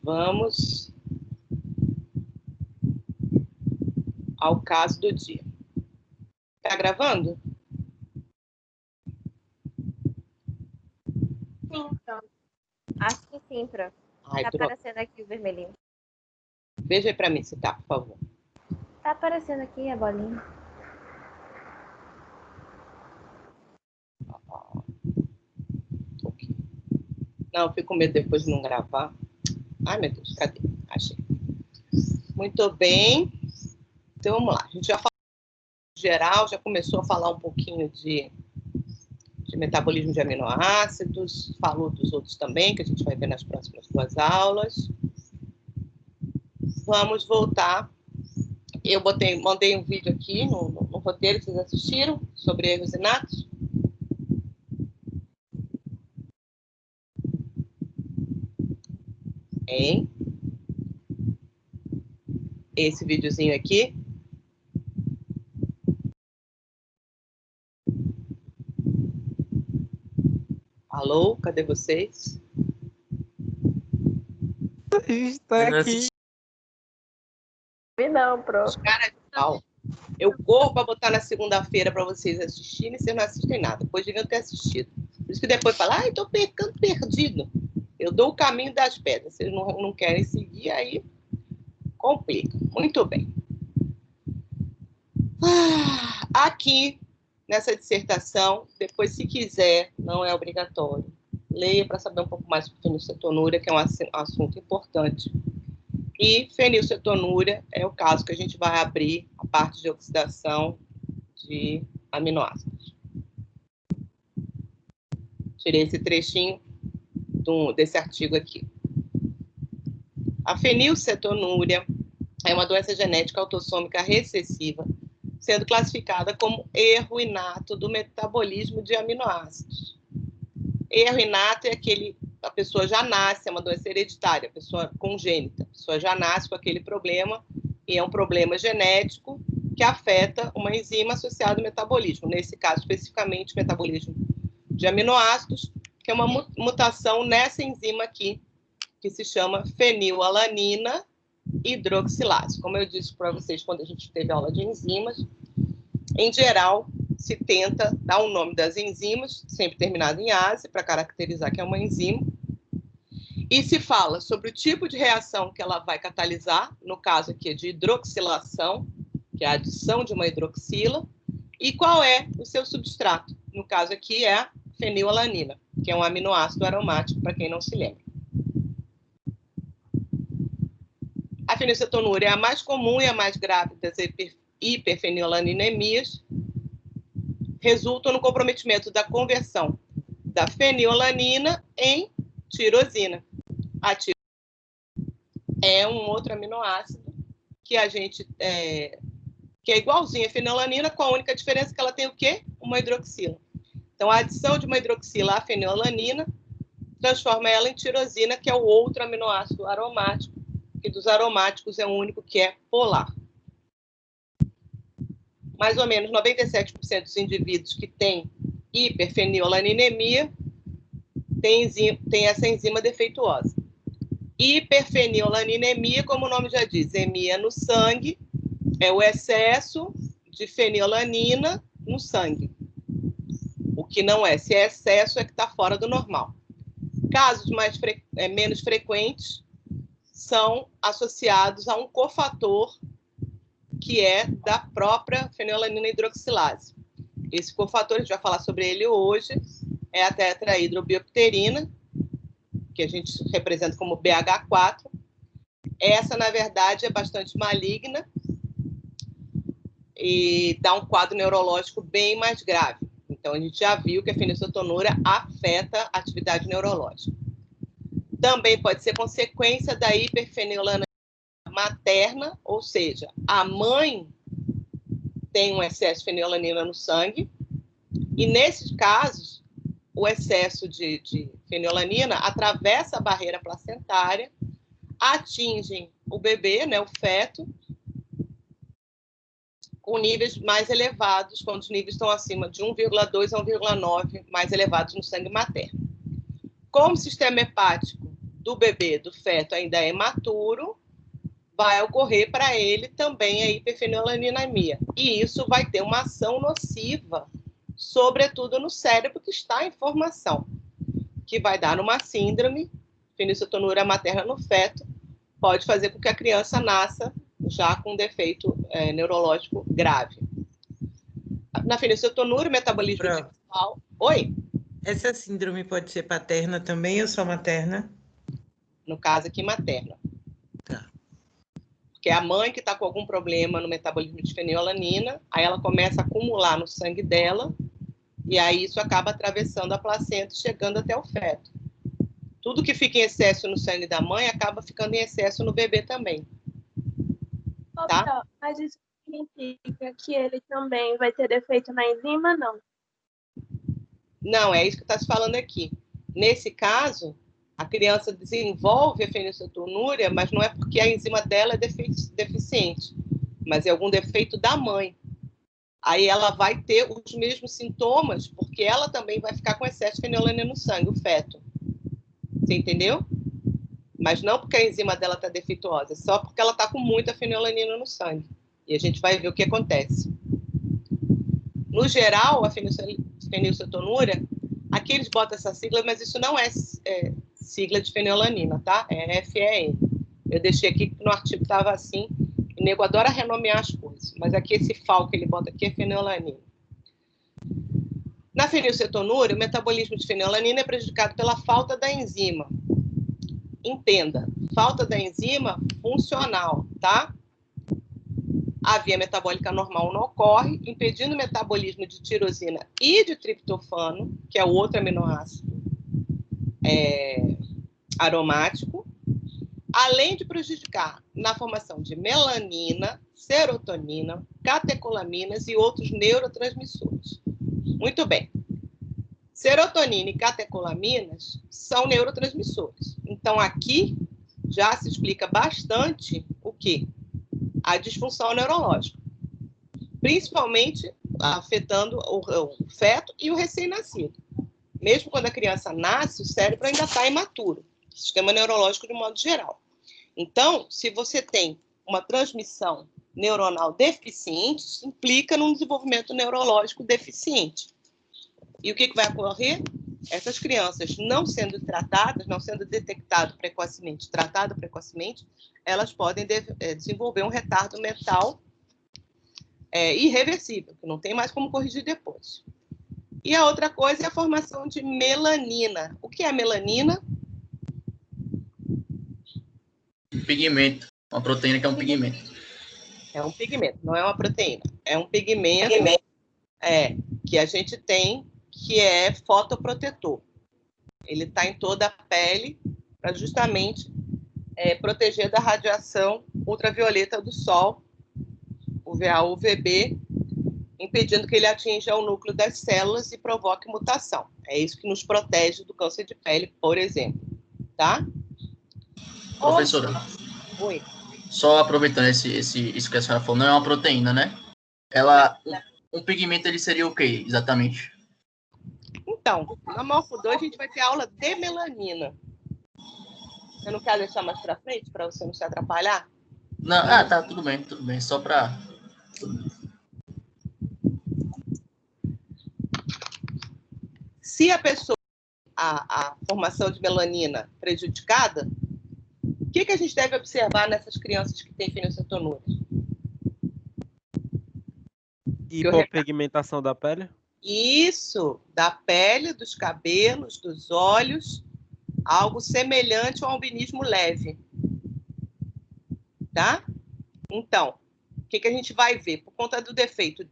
Vamos ao caso do dia. Tá gravando? Sim, pronto. Acho que sim, Pro. Tá aparecendo aqui o vermelhinho. Veja aí para mim se tá, por favor. Tá aparecendo aqui a bolinha. Okay. Não, eu fico com medo depois de não gravar. Ai, meu Deus, cadê? Achei. Muito bem. Então, vamos lá. A gente já falou geral, já começou a falar um pouquinho de metabolismo de aminoácidos, falou dos outros também, que a gente vai ver nas próximas duas aulas. Vamos voltar. Eu mandei um vídeo aqui no roteiro, vocês assistiram, sobre erros inatos? Hein? Esse videozinho aqui. Alô, cadê vocês? Está aqui. Não, Pro. Os caras de pau. Eu corro para botar na segunda-feira para vocês assistirem, e vocês não assistem nada. Depois deviam ter assistido. Por isso que depois fala, ai, estou ficando perdido. Eu dou o caminho das pedras. Vocês não querem seguir, aí complica. Muito bem. Aqui, nessa dissertação, depois, se quiser, não é obrigatório, leia para saber um pouco mais sobre fenilcetonúria, que é um assunto importante. E fenilcetonúria é o caso que a gente vai abrir a parte de oxidação de aminoácidos. Tirei esse trechinho desse artigo aqui. A fenilcetonúria é uma doença genética autossômica recessiva, sendo classificada como erro inato do metabolismo de aminoácidos. Erro inato é aquele, a pessoa já nasce, é uma doença hereditária, a pessoa congênita, a pessoa já nasce com aquele problema, e é um problema genético que afeta uma enzima associada ao metabolismo, nesse caso, especificamente, o metabolismo de aminoácidos, que é uma mutação nessa enzima aqui, que se chama fenilalanina hidroxilase. Como eu disse para vocês quando a gente teve aula de enzimas, em geral, se tenta dar o nome das enzimas, sempre terminado em ase, para caracterizar que é uma enzima, e se fala sobre o tipo de reação que ela vai catalisar, no caso aqui é de hidroxilação, que é a adição de uma hidroxila, e qual é o seu substrato. No caso aqui é a fenilalanina, que é um aminoácido aromático, para quem não se lembra. A fenilcetonúria é a mais comum e a mais grave das hiperfenilaninemias, resultam no comprometimento da conversão da fenilalanina em tirosina. A tirosina é um outro aminoácido que a gente que é igualzinho à fenilalanina, com a única diferença que ela tem o quê? Uma hidroxila. Então, a adição de uma hidroxila à fenilalanina transforma ela em tirosina, que é o outro aminoácido aromático, que dos aromáticos é o único que é polar. Mais ou menos 97% dos indivíduos que têm hiperfenilaninemia tem essa enzima defeituosa. Hiperfenilaninemia, como o nome já diz, emia no sangue, é o excesso de fenilanina no sangue. O que não é, se é excesso, é que está fora do normal. Casos menos frequentes são associados a um cofator que é da própria fenilalanina hidroxilase. Esse cofator, a gente vai falar sobre ele hoje, é a tetrahidrobiopterina, que a gente representa como BH4. Essa, na verdade, é bastante maligna e dá um quadro neurológico bem mais grave. Então, a gente já viu que a fenilcetonúria afeta a atividade neurológica. Também pode ser consequência da hiperfenilalanina materna, ou seja, a mãe tem um excesso de fenilalanina no sangue, e nesses casos, o excesso de fenilalanina atravessa a barreira placentária, atingem o bebê, né, o feto, com níveis mais elevados, quando os níveis estão acima de 1,2 a 1,9, mais elevados no sangue materno. Como o sistema hepático do bebê, do feto, ainda é imaturo, vai ocorrer para ele também a hiperfenilaninamia. E isso vai ter uma ação nociva, sobretudo no cérebro, que está em formação, que vai dar uma síndrome, fenilcetonúria materna no feto, pode fazer com que a criança nasça já com defeito neurológico grave. Na fenilcetonúria, o metabolismo principal... Oi? Essa síndrome pode ser paterna também ou só materna? No caso aqui, materna. Tá. Porque é a mãe que está com algum problema no metabolismo de fenilalanina, aí ela começa a acumular no sangue dela, e aí isso acaba atravessando a placenta e chegando até o feto. Tudo que fica em excesso no sangue da mãe acaba ficando em excesso no bebê também. Tá? Mas isso significa que ele também vai ter defeito na enzima, não? Não, é isso que está se falando aqui. Nesse caso, a criança desenvolve a fenilcetonúria, mas não é porque a enzima dela é deficiente, mas é algum defeito da mãe. Aí ela vai ter os mesmos sintomas, porque ela também vai ficar com excesso de fenilalanina no sangue, o feto. Você entendeu? Mas não porque a enzima dela está defeituosa, só porque ela está com muita fenilalanina no sangue. E a gente vai ver o que acontece. No geral, a fenilcetonúria, aqui eles botam essa sigla, mas isso não é sigla de fenilalanina, tá? É FEN. Eu deixei aqui que no artigo estava assim, e o nego adora renomear as coisas, mas aqui esse FAL que ele bota aqui é fenilalanina. Na fenilcetonúria, o metabolismo de fenilalanina é prejudicado pela falta da enzima. Entenda, falta da enzima funcional, tá? A via metabólica normal não ocorre, impedindo o metabolismo de tirosina e de triptofano, que é o outro aminoácido aromático, além de prejudicar na formação de melanina, serotonina, catecolaminas e outros neurotransmissores. Muito bem. Serotonina e catecolaminas são neurotransmissores. Então, aqui já se explica bastante o quê? A disfunção neurológica, principalmente afetando o feto e o recém-nascido. Mesmo quando a criança nasce, o cérebro ainda está imaturo, sistema neurológico de modo geral. Então, se você tem uma transmissão neuronal deficiente, isso implica num desenvolvimento neurológico deficiente. E o que vai ocorrer? Essas crianças não sendo tratadas, não sendo detectadas precocemente, tratadas precocemente, elas podem desenvolver um retardo mental irreversível, que não tem mais como corrigir depois. E a outra coisa é a formação de melanina. O que é a melanina? Pigmento. Uma proteína que é um pigmento. É um pigmento, não é uma proteína. É um pigmento que a gente tem, que é fotoprotetor. Ele está em toda a pele para justamente proteger da radiação ultravioleta do sol, UVA, UVB, impedindo que ele atinja o núcleo das células e provoque mutação. É isso que nos protege do câncer de pele, por exemplo. Tá? Professora, Oi. Só aproveitando isso que a senhora falou, não é uma proteína, né? Um pigmento, ele seria o quê, exatamente? Então, na Morfo 2 a gente vai ter aula de melanina. Você não quer deixar mais para frente, para você não se atrapalhar? Não, tá, tudo bem, só para... Se a pessoa a formação de melanina prejudicada, o que a gente deve observar nessas crianças que têm fenilcetonúria? Hipopigmentação da pele? Isso, da pele, dos cabelos, dos olhos, algo semelhante ao albinismo leve. Tá? Então, o que a gente vai ver? Por conta do defeito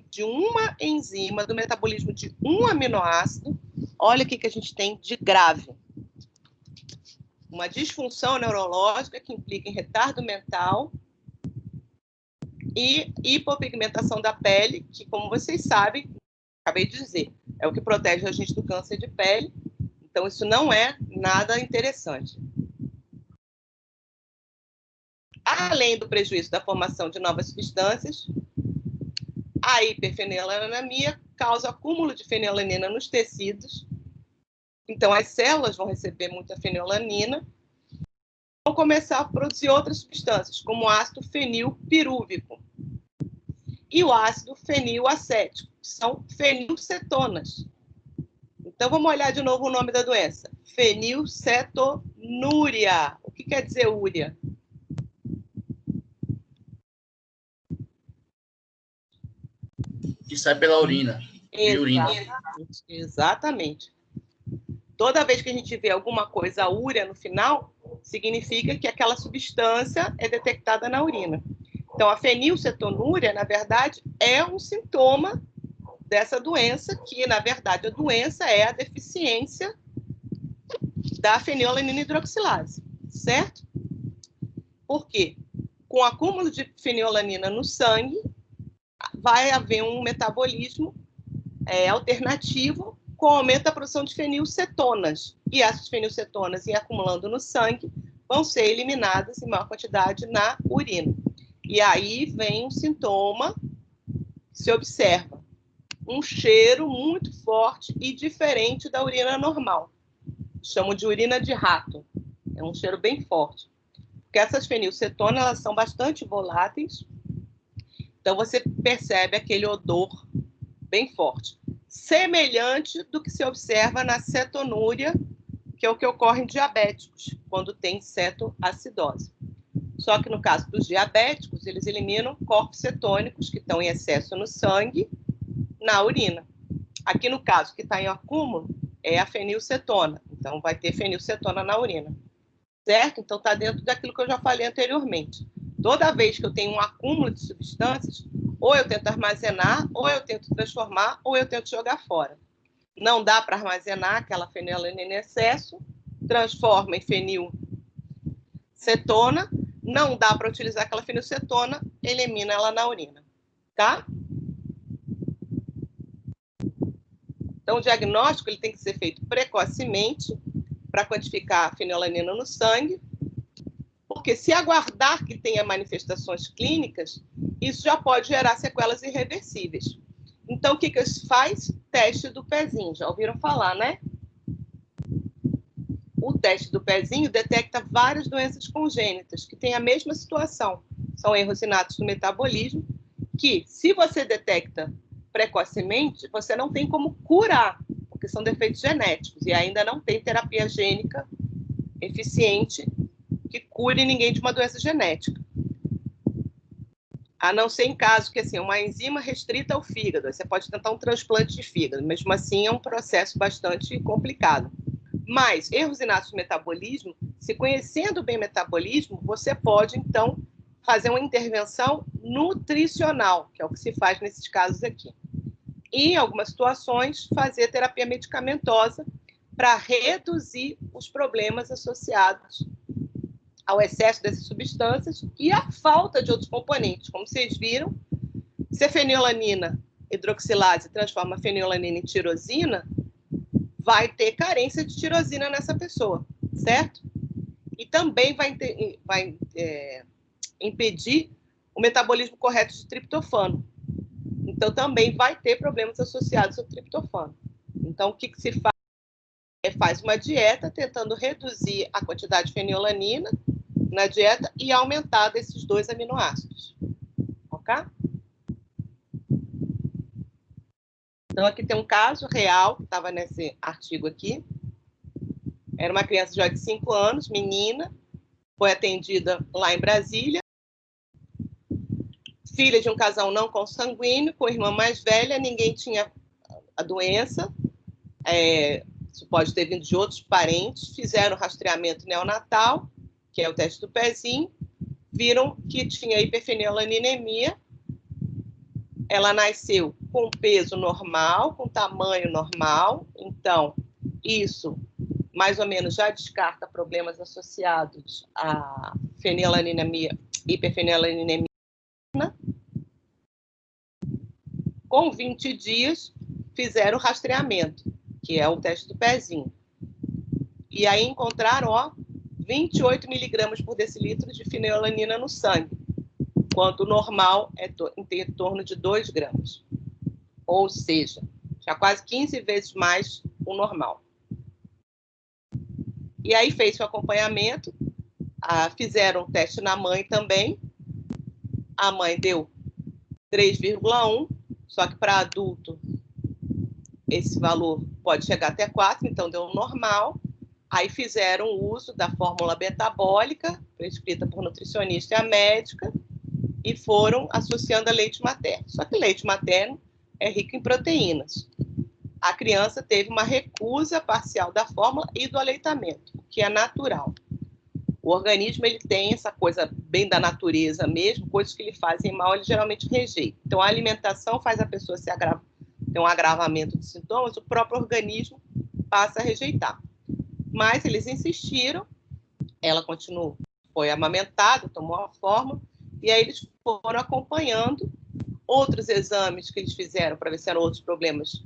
de uma enzima, do metabolismo de um aminoácido, olha o que a gente tem de grave. Uma disfunção neurológica que implica em retardo mental e hipopigmentação da pele, que, como vocês sabem, acabei de dizer, é o que protege a gente do câncer de pele. Então, isso não é nada interessante. Além do prejuízo da formação de novas substâncias, a hiperfenilalanina causa acúmulo de fenilalanina nos tecidos Então, as células vão receber muita fenilalanina, vão começar a produzir outras substâncias, como o ácido fenilpirúvico e o ácido fenilacético, que são fenilcetonas. Então, vamos olhar de novo o nome da doença. Fenilcetonúria. O que quer dizer úria? Que sai pela urina. Exatamente. Toda vez que a gente vê alguma coisa úrea no final, significa que aquela substância é detectada na urina. Então, a fenilcetonúria, na verdade, é um sintoma dessa doença, que, na verdade, a doença é a deficiência da fenilalanina hidroxilase, certo? Por quê? Com o acúmulo de fenilalanina no sangue, vai haver um metabolismo alternativo com aumento da produção de fenilcetonas. E essas fenilcetonas, em acumulando no sangue, vão ser eliminadas em maior quantidade na urina. E aí vem um sintoma que se observa. Um cheiro muito forte e diferente da urina normal. Chamam de urina de rato. É um cheiro bem forte. Porque essas fenilcetonas, elas são bastante voláteis. Então, você percebe aquele odor bem forte. Semelhante do que se observa na cetonúria, que é o que ocorre em diabéticos, quando tem cetoacidose. Só que no caso dos diabéticos, eles eliminam corpos cetônicos que estão em excesso no sangue, na urina. Aqui no caso, que está em acúmulo, é a fenilcetona. Então, vai ter fenilcetona na urina. Certo? Então, está dentro daquilo que eu já falei anteriormente. Toda vez que eu tenho um acúmulo de substâncias, ou eu tento armazenar, ou eu tento transformar, ou eu tento jogar fora. Não dá para armazenar aquela fenilalanina em excesso, transforma em fenilcetona, não dá para utilizar aquela fenilcetona, elimina ela na urina. Tá? Então, o diagnóstico ele tem que ser feito precocemente para quantificar a fenilalanina no sangue, porque se aguardar que tenha manifestações clínicas, isso já pode gerar sequelas irreversíveis. Então, o que se faz? Teste do pezinho. Já ouviram falar, né? O teste do pezinho detecta várias doenças congênitas que têm a mesma situação. São erros inatos do metabolismo, que, se você detecta precocemente, você não tem como curar, porque são defeitos genéticos, e ainda não tem terapia gênica eficiente que cure ninguém de uma doença genética. A não ser em caso que, assim, uma enzima restrita ao fígado, você pode tentar um transplante de fígado, mesmo assim é um processo bastante complicado. Mas, erros inatos do metabolismo, se conhecendo bem o metabolismo, você pode, então, fazer uma intervenção nutricional, que é o que se faz nesses casos aqui. E, em algumas situações, fazer terapia medicamentosa para reduzir os problemas associados ao excesso dessas substâncias e à falta de outros componentes. Como vocês viram, se a fenilalanina hidroxilase transforma a fenilalanina em tirosina, vai ter carência de tirosina nessa pessoa, certo? E também vai impedir o metabolismo correto de triptofano. Então, também vai ter problemas associados ao triptofano. Então, o que se faz? Faz uma dieta tentando reduzir a quantidade de fenilalanina na dieta e aumentar desses dois aminoácidos. Ok? Então, aqui tem um caso real, que estava nesse artigo aqui. Era uma criança já de 5 anos, menina, foi atendida lá em Brasília. Filha de um casal não consanguíneo, com irmã mais velha, ninguém tinha a doença. Isso pode ter vindo de outros parentes. Fizeram o rastreamento neonatal, que é o teste do pezinho. Viram que tinha hiperfenilaninemia. Ela nasceu com peso normal, com tamanho normal. Então, isso mais ou menos já descarta problemas associados à fenilaninemia, hiperfenilaninemia. Com 20 dias, fizeram o rastreamento, que é o teste do pezinho. E aí encontraram 28 miligramas por decilitro de fenilalanina no sangue, enquanto o normal é em torno de 2 gramas. Ou seja, já quase 15 vezes mais o normal. E aí fez o acompanhamento, fizeram um teste na mãe também. A mãe deu 3,1, só que para adulto esse valor pode chegar até 4, então deu um normal. Aí fizeram o uso da fórmula metabólica, prescrita por nutricionista e a médica, e foram associando a leite materno. Só que leite materno é rico em proteínas. A criança teve uma recusa parcial da fórmula e do aleitamento, que é natural. O organismo ele tem essa coisa bem da natureza mesmo, coisas que lhe fazem mal, ele geralmente rejeita. Então, a alimentação faz a pessoa ter um agravamento de sintomas, o próprio organismo passa a rejeitar. Mas eles insistiram, ela continuou, foi amamentada, tomou a fórmula, e aí eles foram acompanhando. Outros exames que eles fizeram para ver se eram outros problemas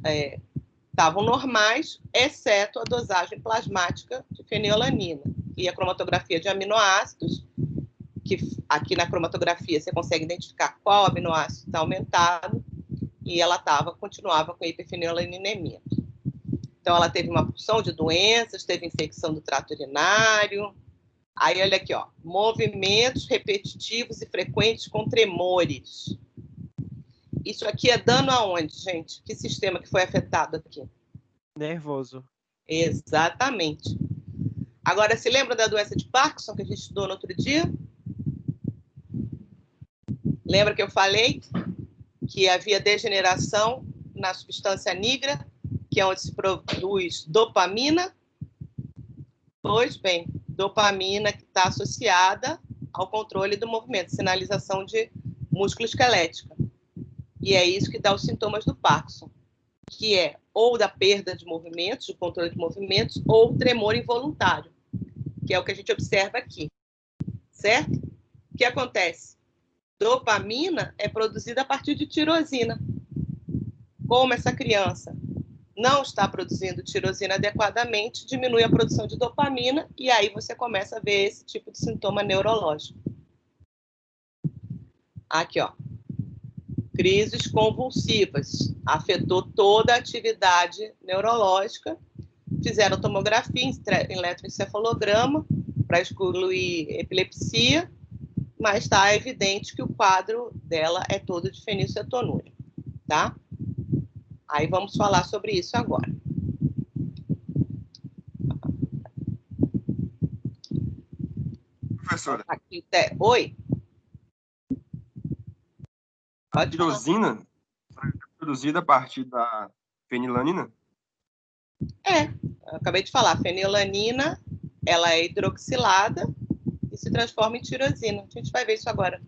estavam normais, exceto a dosagem plasmática de fenilalanina e a cromatografia de aminoácidos, que aqui na cromatografia você consegue identificar qual aminoácido está aumentado, e ela continuava com hiperfenilalanemia. Então, ela teve uma porção de doenças, teve infecção do trato urinário. Aí, olha aqui, ó, movimentos repetitivos e frequentes com tremores. Isso aqui é dano aonde, gente? Que sistema que foi afetado aqui? Nervoso. Exatamente. Agora, se lembra da doença de Parkinson que a gente estudou no outro dia? Lembra que eu falei que havia degeneração na substância nigra, que é onde se produz dopamina? Pois bem, dopamina que está associada ao controle do movimento, sinalização de músculo esquelética. E é isso que dá os sintomas do Parkinson, que é ou da perda de movimentos, de controle de movimentos, ou tremor involuntário, que é o que a gente observa aqui, certo? O que acontece? Dopamina é produzida a partir de tirosina. Como essa criança não está produzindo tirosina adequadamente, diminui a produção de dopamina e aí você começa a ver esse tipo de sintoma neurológico. Aqui, ó. Crises convulsivas. Afetou toda a atividade neurológica. Fizeram tomografia, eletroencefalograma para excluir epilepsia, mas está evidente que o quadro dela é todo de fenilcetonúria, tá? Aí vamos falar sobre isso agora. Professora, Aqui, oi? a tirosina é produzida a partir da fenilalanina? Eu acabei de falar, a fenilalanina, ela é hidroxilada e se transforma em tirosina. A gente vai ver isso agora.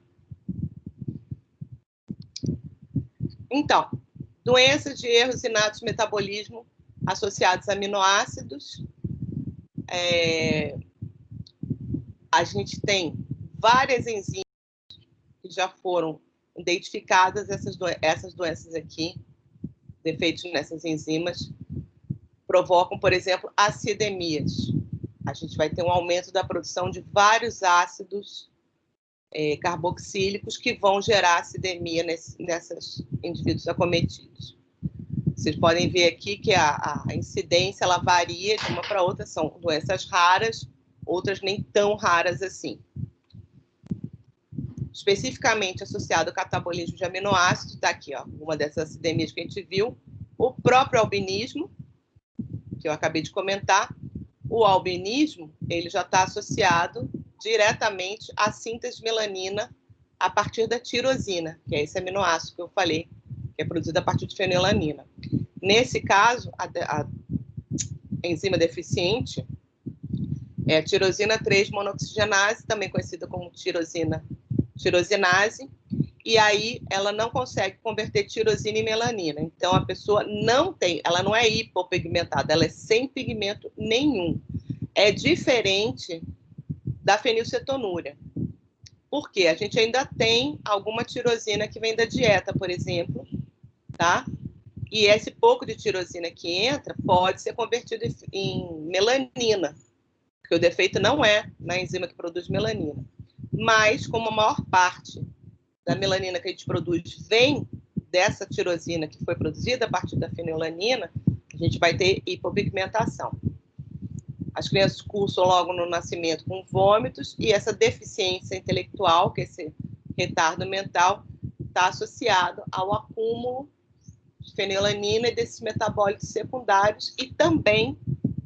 Então, doenças de erros inatos de metabolismo associados a aminoácidos. A gente tem várias enzimas que já foram identificadas, essas doenças aqui, defeitos nessas enzimas, provocam, por exemplo, acidemias. A gente vai ter um aumento da produção de vários ácidos carboxílicos que vão gerar acidemia nesses indivíduos acometidos. Vocês podem ver aqui que a incidência ela varia de uma para outra, são doenças raras, outras nem tão raras assim. Especificamente associado ao catabolismo de aminoácidos, está aqui, ó, uma dessas acidemias que a gente viu, o próprio albinismo, que eu acabei de comentar. O albinismo, ele já está associado diretamente à síntese de melanina a partir da tirosina, que é esse aminoácido que eu falei, que é produzido a partir de fenilalanina. Nesse caso, a enzima deficiente é a tirosina 3-monooxigenase, também conhecida como tirosinase, e aí ela não consegue converter tirosina em melanina. Então, a pessoa ela não é hipopigmentada, ela é sem pigmento nenhum. É diferente da fenilcetonúria. Por quê? A gente ainda tem alguma tirosina que vem da dieta, por exemplo, tá? E esse pouco de tirosina que entra pode ser convertido em melanina, porque o defeito não é na enzima que produz melanina. Mas, como a maior parte da melanina que a gente produz vem dessa tirosina que foi produzida a partir da fenilalanina, a gente vai ter hipopigmentação. As crianças cursam logo no nascimento com vômitos, e essa deficiência intelectual, que é esse retardo mental, está associado ao acúmulo de fenilanina e desses metabólitos secundários, e também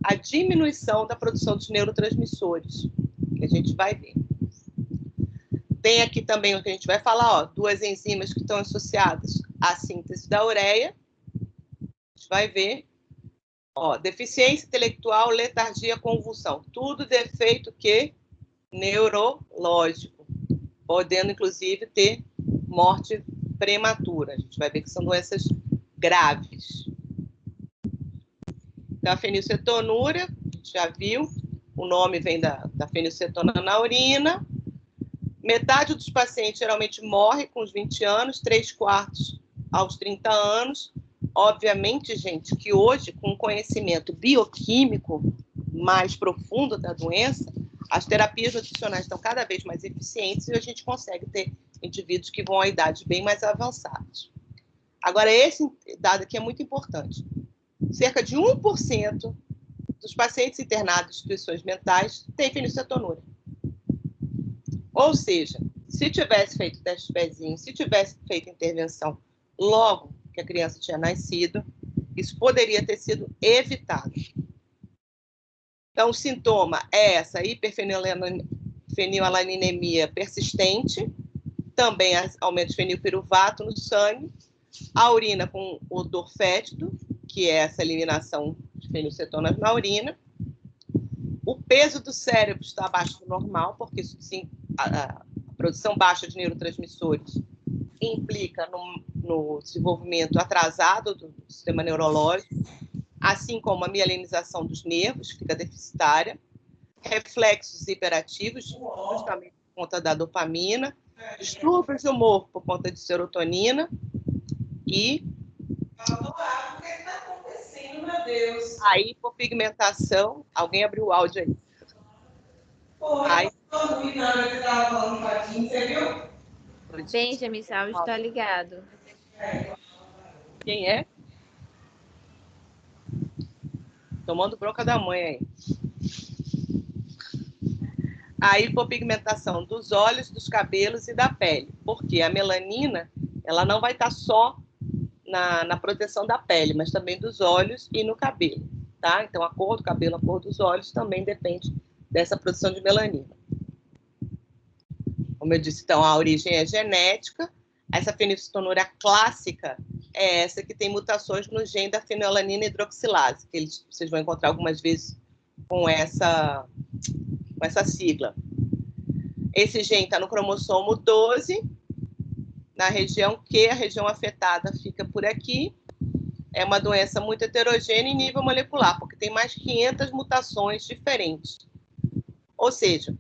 a diminuição da produção dos neurotransmissores, que a gente vai ver. Tem aqui também o que a gente vai falar, ó, 2 enzimas que estão associadas à síntese da ureia. A gente vai ver, ó, deficiência intelectual, letargia, convulsão. Tudo defeito que neurológico, podendo inclusive ter morte prematura. A gente vai ver que são doenças graves. Então, a fenilcetonúria, a gente já viu, o nome vem da fenilcetona na urina. Metade dos pacientes geralmente morre com os 20 anos, 3/4 aos 30 anos. Obviamente, gente, que hoje, com o conhecimento bioquímico mais profundo da doença, as terapias nutricionais estão cada vez mais eficientes e a gente consegue ter indivíduos que vão a idades bem mais avançadas. Agora, esse dado aqui é muito importante. Cerca de 1% dos pacientes internados em instituições mentais têm fenilcetonúria. Ou seja, se tivesse feito teste de pezinho, se tivesse feito intervenção logo que a criança tinha nascido, isso poderia ter sido evitado. Então, o sintoma é essa hiperfenilalanemia persistente, também aumento de fenilpiruvato no sangue, a urina com odor fétido, que é essa eliminação de fenilcetonas na urina. O peso do cérebro está abaixo do normal, porque isso, sim, a produção baixa de neurotransmissores implica no desenvolvimento atrasado do sistema neurológico, assim como a mielinização dos nervos, que fica deficitária, reflexos hiperativos, justamente por conta da dopamina, distúrbios de humor por conta de serotonina e a hipopigmentação. Alguém abriu o áudio aí. Benjamin, esse áudio está ligado. Quem é? Tomando bronca da mãe aí. A hipopigmentação dos olhos, dos cabelos e da pele. Porque a melanina, ela não vai estar só na proteção da pele, mas também dos olhos e no cabelo, tá? Então, a cor do cabelo, a cor dos olhos também depende dessa produção de melanina. Como eu disse, então, a origem é genética. Essa fenilcetonúria clássica é essa que tem mutações no gene da fenilalanina hidroxilase, que vocês vão encontrar algumas vezes com essa sigla. Esse gene está no cromossomo 12, na região Q, a região afetada fica por aqui. É uma doença muito heterogênea em nível molecular, porque tem mais de 500 mutações diferentes. Ou seja,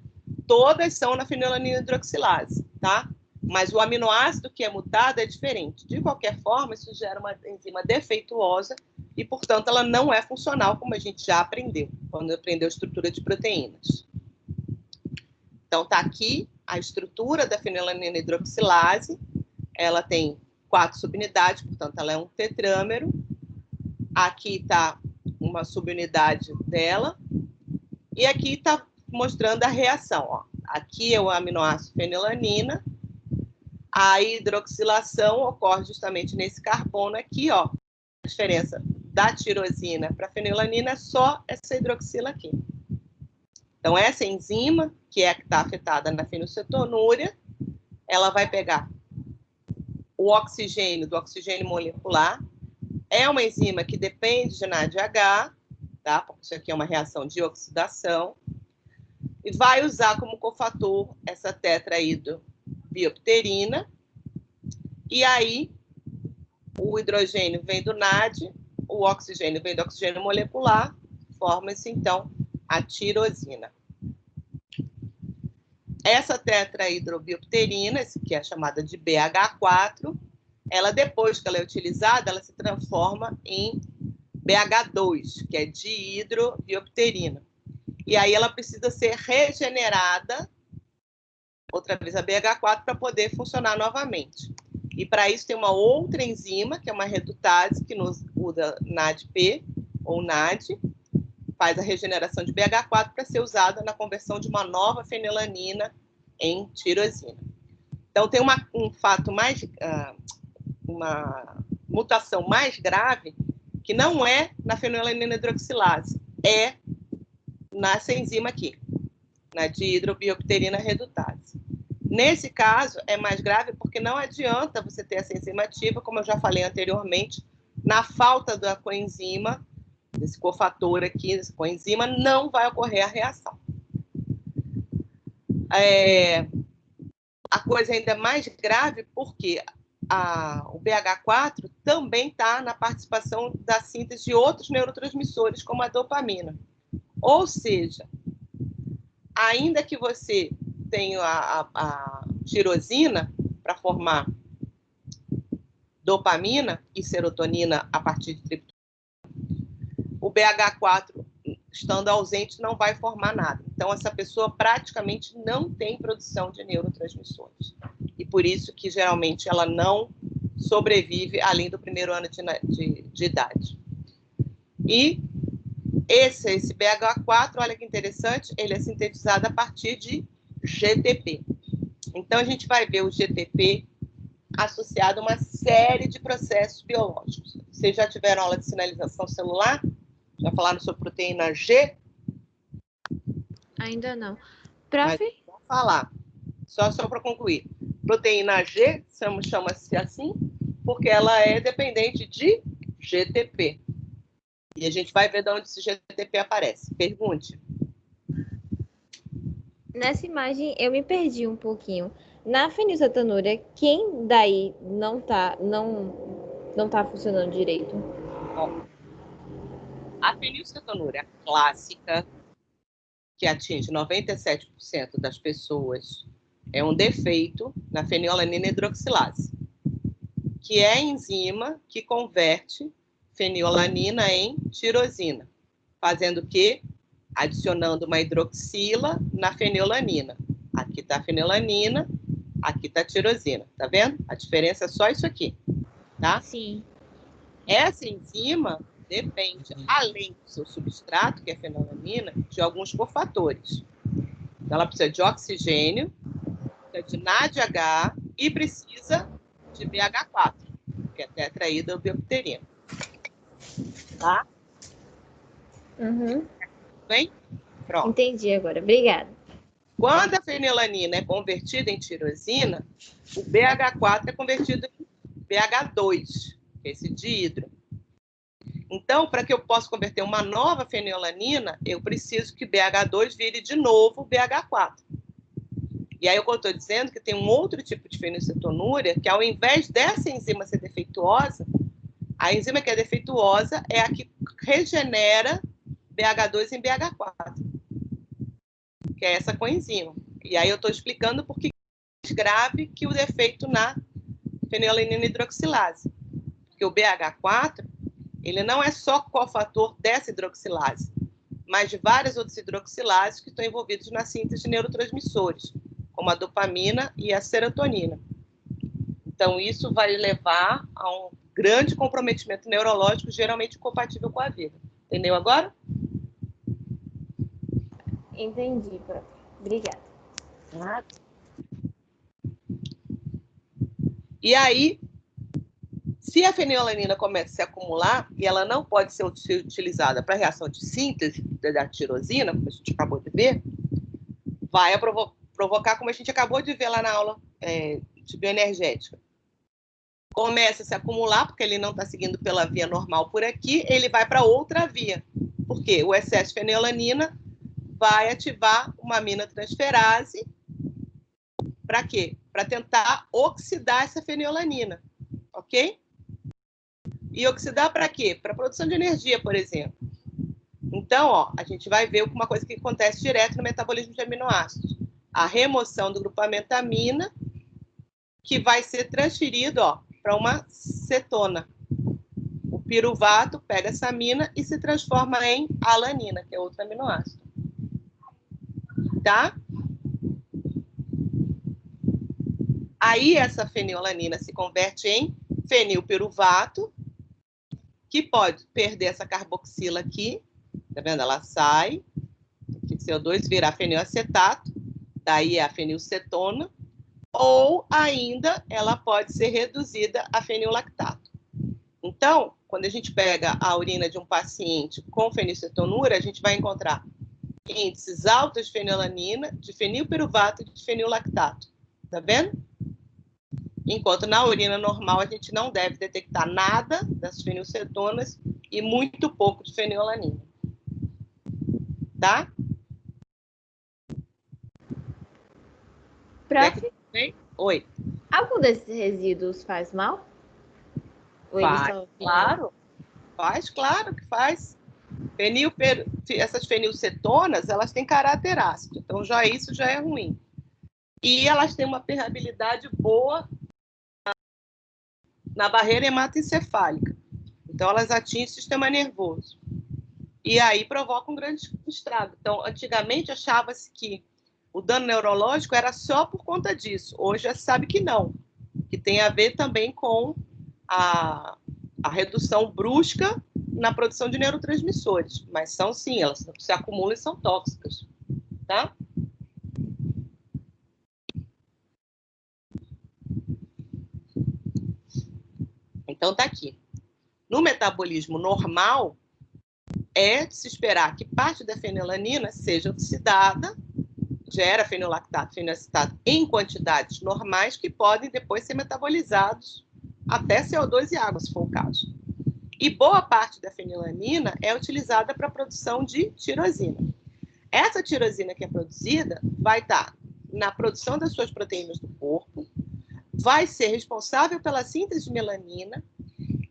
todas são na fenilalanina hidroxilase, tá? Mas o aminoácido que é mutado é diferente. De qualquer forma, isso gera uma enzima defeituosa e, portanto, ela não é funcional, como a gente já aprendeu, quando aprendeu a estrutura de proteínas. Então, está aqui a estrutura da fenilalanina hidroxilase. Ela tem 4 subunidades, portanto, ela é um tetrâmero. Aqui está uma subunidade dela. E aqui está mostrando a reação. Ó. Aqui é o aminoácido fenilanina. A hidroxilação ocorre justamente nesse carbono aqui. Ó. A diferença da tirosina para a fenilanina é só essa hidroxila aqui. Então, essa enzima, que é a que está afetada na fenilcetonúria, ela vai pegar o oxigênio do oxigênio molecular. É uma enzima que depende de NADH, tá? Porque isso aqui é uma reação de oxidação. E vai usar como cofator essa tetrahidrobiopterina. E aí, o hidrogênio vem do NAD, o oxigênio vem do oxigênio molecular, forma-se, então, a tirosina. Essa tetrahidrobiopterina, que é chamada de BH4, ela, depois que ela é utilizada, ela se transforma em BH2, que é dihidrobiopterina. E aí ela precisa ser regenerada, outra vez a BH4, para poder funcionar novamente. E para isso tem uma outra enzima, que é uma redutase, que nos usa NADP, ou NAD, faz a regeneração de BH4 para ser usada na conversão de uma nova fenilanina em tirosina. Então, tem um fato mais, uma mutação mais grave, que não é na fenilanina hidroxilase, é nessa enzima aqui, na dihidrobiopterina redutase. Nesse caso, é mais grave porque não adianta você ter essa enzima ativa, como eu já falei anteriormente, na falta da coenzima, desse cofator aqui, dessa coenzima, não vai ocorrer a reação. A coisa ainda é mais grave porque o BH4 também está na participação da síntese de outros neurotransmissores, como a dopamina. Ou seja, ainda que você tenha a tirosina para formar dopamina e serotonina a partir de triptofano, o BH4, estando ausente, não vai formar nada. Então, essa pessoa praticamente não tem produção de neurotransmissores. E por isso que, geralmente, ela não sobrevive além do primeiro ano de idade. E esse BH4, olha que interessante, ele é sintetizado a partir de GTP. Então, a gente vai ver o GTP associado a uma série de processos biológicos. Vocês já tiveram aula de sinalização celular? Já falaram sobre proteína G? Ainda não. Prof? Vou falar. Só para concluir. Proteína G, chama-se assim, porque ela é dependente de GTP. E a gente vai ver de onde esse GTP aparece. Pergunte. Nessa imagem, eu me perdi um pouquinho. Na fenilcetonúria, quem daí não tá funcionando direito? Bom, a fenilcetonúria clássica, que atinge 97% das pessoas, é um defeito na fenilalanina hidroxilase, que é a enzima que converte fenilalanina em tirosina, fazendo o quê? Adicionando uma hidroxila na fenilalanina. Aqui está a fenilalanina, aqui está a tirosina. Tá vendo? A diferença é só isso aqui, tá? Sim. Essa enzima depende, além do seu substrato, que é a fenilalanina, de alguns cofatores. Então, ela precisa de oxigênio, precisa de NADH e precisa de BH4, que é tetrahidrobiopterina. Tá? Uhum. Bem? Pronto. Entendi agora. Obrigada. Quando a fenilalanina é convertida em tirosina, o BH4 é convertido em BH2, esse dihidro. Então, para que eu possa converter uma nova fenilalanina, eu preciso que BH2 vire de novo BH4. E aí, o que eu estou dizendo que tem um outro tipo de fenilcetonúria, que ao invés dessa enzima ser defeituosa, a enzima que é defeituosa é a que regenera BH2 em BH4, que é essa coenzima. E aí eu estou explicando por que é mais grave que o defeito na fenilalanina hidroxilase. Porque o BH4, ele não é só cofator dessa hidroxilase, mas de várias outras hidroxilases que estão envolvidas na síntese de neurotransmissores, como a dopamina e a serotonina. Então, isso vai levar a um grande comprometimento neurológico, geralmente incompatível com a vida. Entendeu agora? Entendi, prof. Obrigada. E aí, se a fenilalanina começa a se acumular e ela não pode ser utilizada para a reação de síntese da tirosina, como a gente acabou de ver, vai provocar, como a gente acabou de ver lá na aula de bioenergética. Começa a se acumular, porque ele não está seguindo pela via normal por aqui, ele vai para outra via. Por quê? O excesso de fenilalanina vai ativar uma aminotransferase. Para quê? Para tentar oxidar essa fenilalanina. Ok? E oxidar para quê? Para produção de energia, por exemplo. Então, ó, a gente vai ver uma coisa que acontece direto no metabolismo de aminoácidos. A remoção do grupamento amina, que vai ser transferido para uma cetona. O piruvato pega essa amina e se transforma em alanina, que é outro aminoácido. Tá? Aí essa fenilalanina se converte em fenilpiruvato, que pode perder essa carboxila aqui Tá vendo? Ela sai, que CO2 vira fenilacetato, daí é a fenilcetona, ou ainda ela pode ser reduzida a fenillactato. Então, quando a gente pega a urina de um paciente com fenilcetonúria, a gente vai encontrar índices altos de fenilanina, de fenilpiruvato e de fenillactato. Tá vendo? Enquanto na urina normal a gente não deve detectar nada das fenilcetonas e muito pouco de fenilanina. Tá? Prof, Oi. algum desses resíduos faz mal? Ou eles Faz, só- claro. Faz, claro que faz. Essas fenilcetonas, elas têm caráter ácido, então isso já é ruim. E elas têm uma permeabilidade boa na barreira hematoencefálica. Então, elas atingem o sistema nervoso. E aí provocam um grande estrago. Então, antigamente achava-se que o dano neurológico era só por conta disso. Hoje já se sabe que não. Que tem a ver também com a redução brusca na produção de neurotransmissores. Mas são sim, elas se acumulam e são tóxicas. Tá? Então, tá aqui. No metabolismo normal, é de se esperar que parte da fenilanina seja oxidada, gera fenillactato, fenilacetato em quantidades normais que podem depois ser metabolizados até CO2 e água, se for o caso. E boa parte da fenilanina é utilizada para a produção de tirosina. Essa tirosina que é produzida vai estar na produção das suas proteínas do corpo, vai ser responsável pela síntese de melanina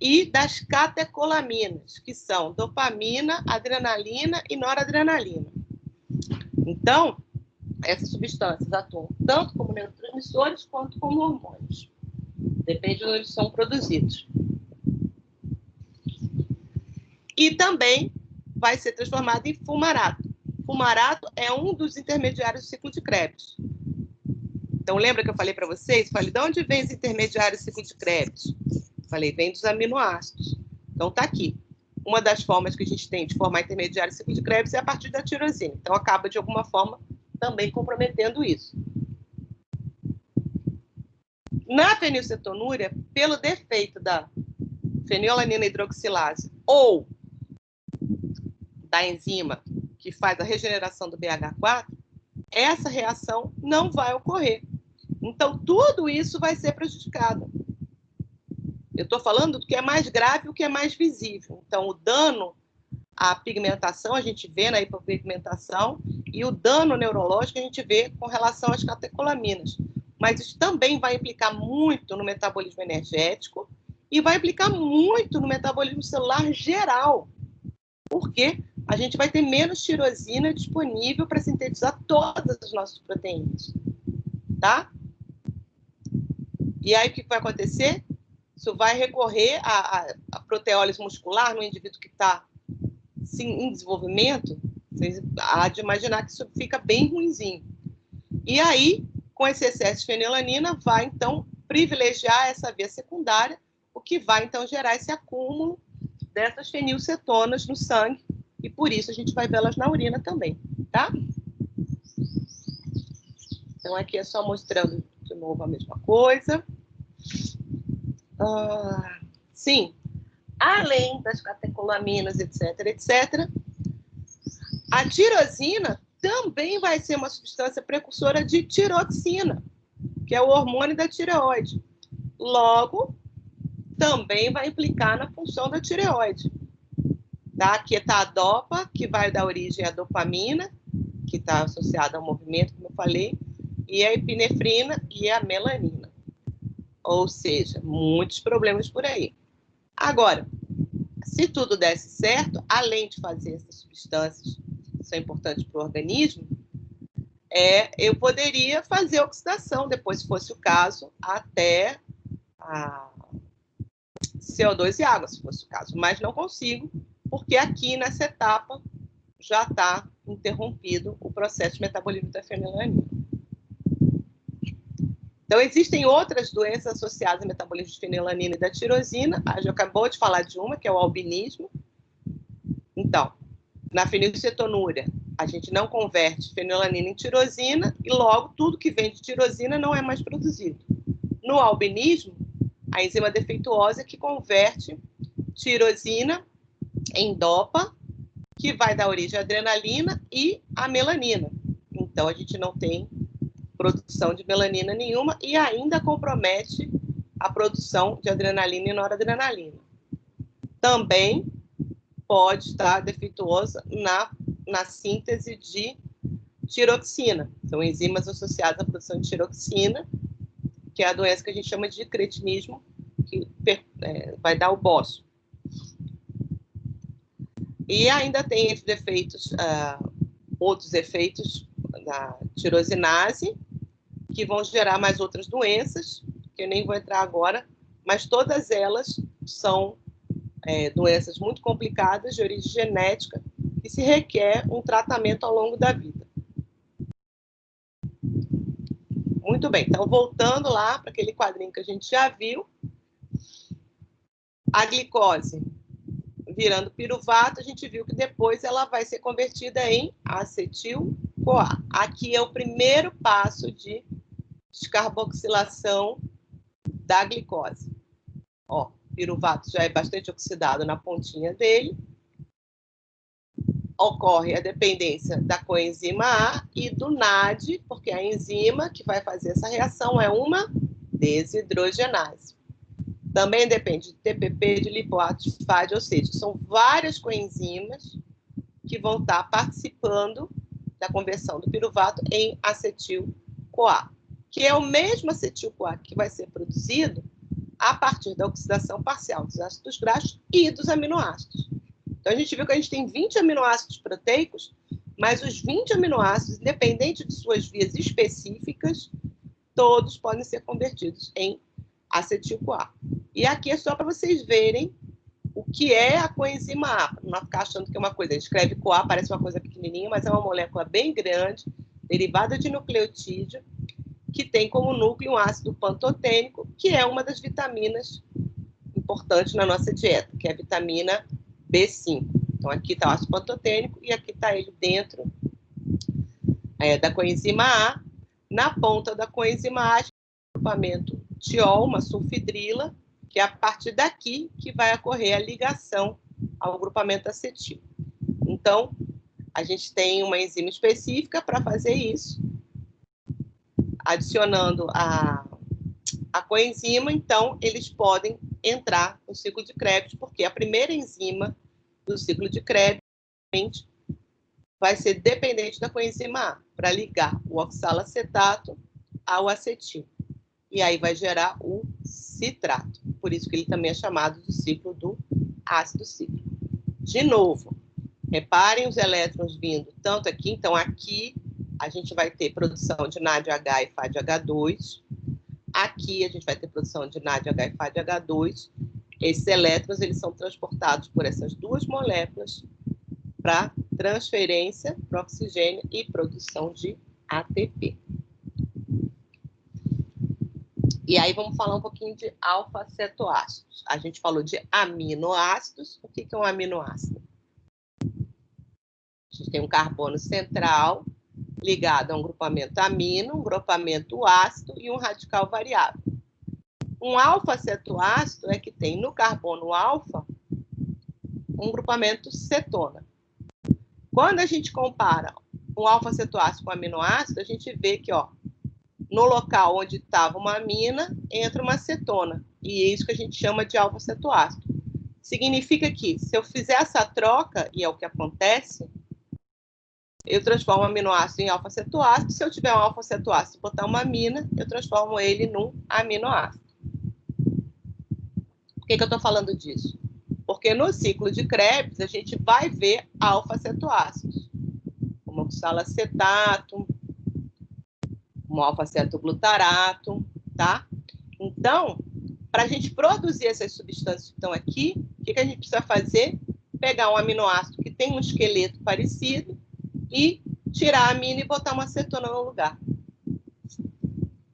e das catecolaminas, que são dopamina, adrenalina e noradrenalina. Então, essas substâncias atuam tanto como neurotransmissores quanto como hormônios. Depende de onde eles são produzidos. E também vai ser transformado em fumarato. Fumarato é um dos intermediários do ciclo de Krebs. Então, lembra que eu falei para vocês? Falei, de onde vem os intermediários do ciclo de Krebs? Falei, vem dos aminoácidos. Então, está aqui. Uma das formas que a gente tem de formar intermediário do ciclo de Krebs é a partir da tirosina. Então, acaba, de alguma forma, também comprometendo isso. Na fenilcetonúria, pelo defeito da fenilalanina hidroxilase ou da enzima que faz a regeneração do BH4, essa reação não vai ocorrer. Então, tudo isso vai ser prejudicado. Eu estou falando do que é mais grave e o que é mais visível. Então, o dano à pigmentação, a gente vê na hipopigmentação, e o dano neurológico a gente vê com relação às catecolaminas. Mas isso também vai implicar muito no metabolismo energético e vai implicar muito no metabolismo celular geral. Porque a gente vai ter menos tirosina disponível para sintetizar todas as nossas proteínas. Tá? E aí, o que vai acontecer? Isso vai recorrer à proteólise muscular no indivíduo que está em desenvolvimento. Vocês há de imaginar que isso fica bem ruinzinho. E aí, com esse excesso de fenilanina, vai, então, privilegiar essa via secundária, o que vai, então, gerar esse acúmulo dessas fenilcetonas no sangue, e por isso a gente vai vê-las na urina também, tá? Então, aqui é só mostrando de novo a mesma coisa. Sim, além das catecolaminas, etc., a tirosina também vai ser uma substância precursora de tiroxina, que é o hormônio da tireoide. Logo, também vai implicar na função da tireoide. Tá? Aqui está a dopa, que vai dar origem à dopamina, que está associada ao movimento, como eu falei, e a epinefrina e a melanina. Ou seja, muitos problemas por aí. Agora, se tudo desse certo, além de fazer essas substâncias que são importantes para o organismo, eu poderia fazer oxidação, depois, se fosse o caso, até a CO2 e água, se fosse o caso. Mas não consigo, porque aqui nessa etapa já está interrompido o processo de metabolismo da fenilanina. Então, existem outras doenças associadas ao metabolismo de fenilanina e da tirosina. A gente acabou de falar de uma, que é o albinismo. Então, Na fenilcetonúria, a gente não converte fenilanina em tirosina e logo tudo que vem de tirosina não é mais produzido. No albinismo, a enzima defeituosa é que converte tirosina em dopa, que vai dar origem à adrenalina e à melanina. Então, a gente não tem produção de melanina nenhuma e ainda compromete a produção de adrenalina e noradrenalina. Também pode estar defeituosa na síntese de tiroxina. São enzimas associadas à produção de tiroxina, que é a doença que a gente chama de cretinismo, que vai dar o bócio. E ainda tem esses efeitos, outros efeitos da tirosinase, que vão gerar mais outras doenças, que eu nem vou entrar agora, mas todas elas são doenças muito complicadas, de origem genética, que se requer um tratamento ao longo da vida. Muito bem, então voltando lá para aquele quadrinho que a gente já viu, a glicose virando piruvato, a gente viu que depois ela vai ser convertida em acetil-CoA. Aqui é o primeiro passo de descarboxilação da glicose. Ó, o piruvato já é bastante oxidado na pontinha dele. Ocorre a dependência da coenzima A e do NAD, porque a enzima que vai fazer essa reação é uma desidrogenase. Também depende de TPP, de lipoatos, FAD, ou seja, são várias coenzimas que vão estar participando da conversão do piruvato em acetil-CoA, que é o mesmo acetil-CoA que vai ser produzido a partir da oxidação parcial dos ácidos graxos e dos aminoácidos. Então, a gente viu que a gente tem 20 aminoácidos proteicos, mas os 20 aminoácidos, independente de suas vias específicas, todos podem ser convertidos em acetil-CoA. E aqui é só para vocês verem o que é a coenzima A, para não ficar achando que é uma coisa. A gente escreve CoA, parece uma coisa pequenininha, mas é uma molécula bem grande, derivada de nucleotídeo, que tem como núcleo um ácido pantotênico, que é uma das vitaminas importantes na nossa dieta, que é a vitamina B5. Então, aqui está o ácido pantotênico e aqui está ele dentro da coenzima A. Na ponta da coenzima A, a gente tem o grupamento tiol, uma sulfidrila, que é a partir daqui que vai ocorrer a ligação ao grupamento acetil. Então, a gente tem uma enzima específica para fazer isso, adicionando a coenzima, então, eles podem entrar no ciclo de Krebs, porque a primeira enzima do ciclo de Krebs vai ser dependente da coenzima A, para ligar o oxalacetato ao acetil. E aí vai gerar o citrato. Por isso que ele também é chamado de ciclo do ácido cítrico. De novo, reparem os elétrons vindo tanto aqui. Então, aqui a gente vai ter produção de NADH e FADH2. Aqui a gente vai ter produção de NADH e FADH2. Esses elétrons eles são transportados por essas duas moléculas para transferência para oxigênio e produção de ATP. E aí vamos falar um pouquinho de alfa-cetoácidos. A gente falou de aminoácidos. O que é um aminoácido? A gente tem um carbono central ligado a um grupamento amino, um grupamento ácido e um radical variável. Um alfa-cetoácido é que tem no carbono alfa um grupamento cetona. Quando a gente compara um alfa-cetoácido com um aminoácido, a gente vê que, ó, no local onde estava uma amina, entra uma cetona. E é isso que a gente chama de alfa-cetoácido. Significa que, se eu fizer essa troca, e é o que acontece, eu transformo o aminoácido em alfa-cetoácido. Se eu tiver um alfa-cetoácido e botar uma amina, eu transformo ele num aminoácido. Por que eu estou falando disso? Porque no ciclo de Krebs, a gente vai ver alfa-cetoácidos, como oxalacetato, como alfa-cetoglutarato, tá? Então, para a gente produzir essas substâncias que estão aqui, o que a gente precisa fazer? Pegar um aminoácido que tem um esqueleto parecido e tirar a amina e botar uma cetona no lugar.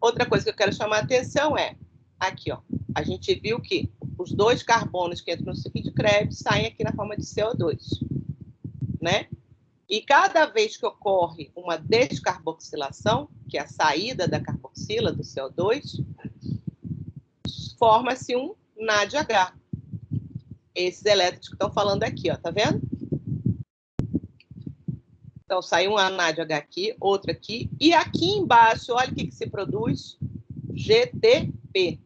Outra coisa que eu quero chamar a atenção é, aqui, ó, a gente viu que os dois carbonos que entram no ciclo de Krebs saem aqui na forma de CO2. né? E cada vez que ocorre uma descarboxilação, que é a saída da carboxila, do CO2, forma-se um NADH. Esses elétrons que estão falando aqui, ó, tá vendo? Então, sai um NADH aqui, outro aqui, e aqui embaixo, olha o que se produz? GTP.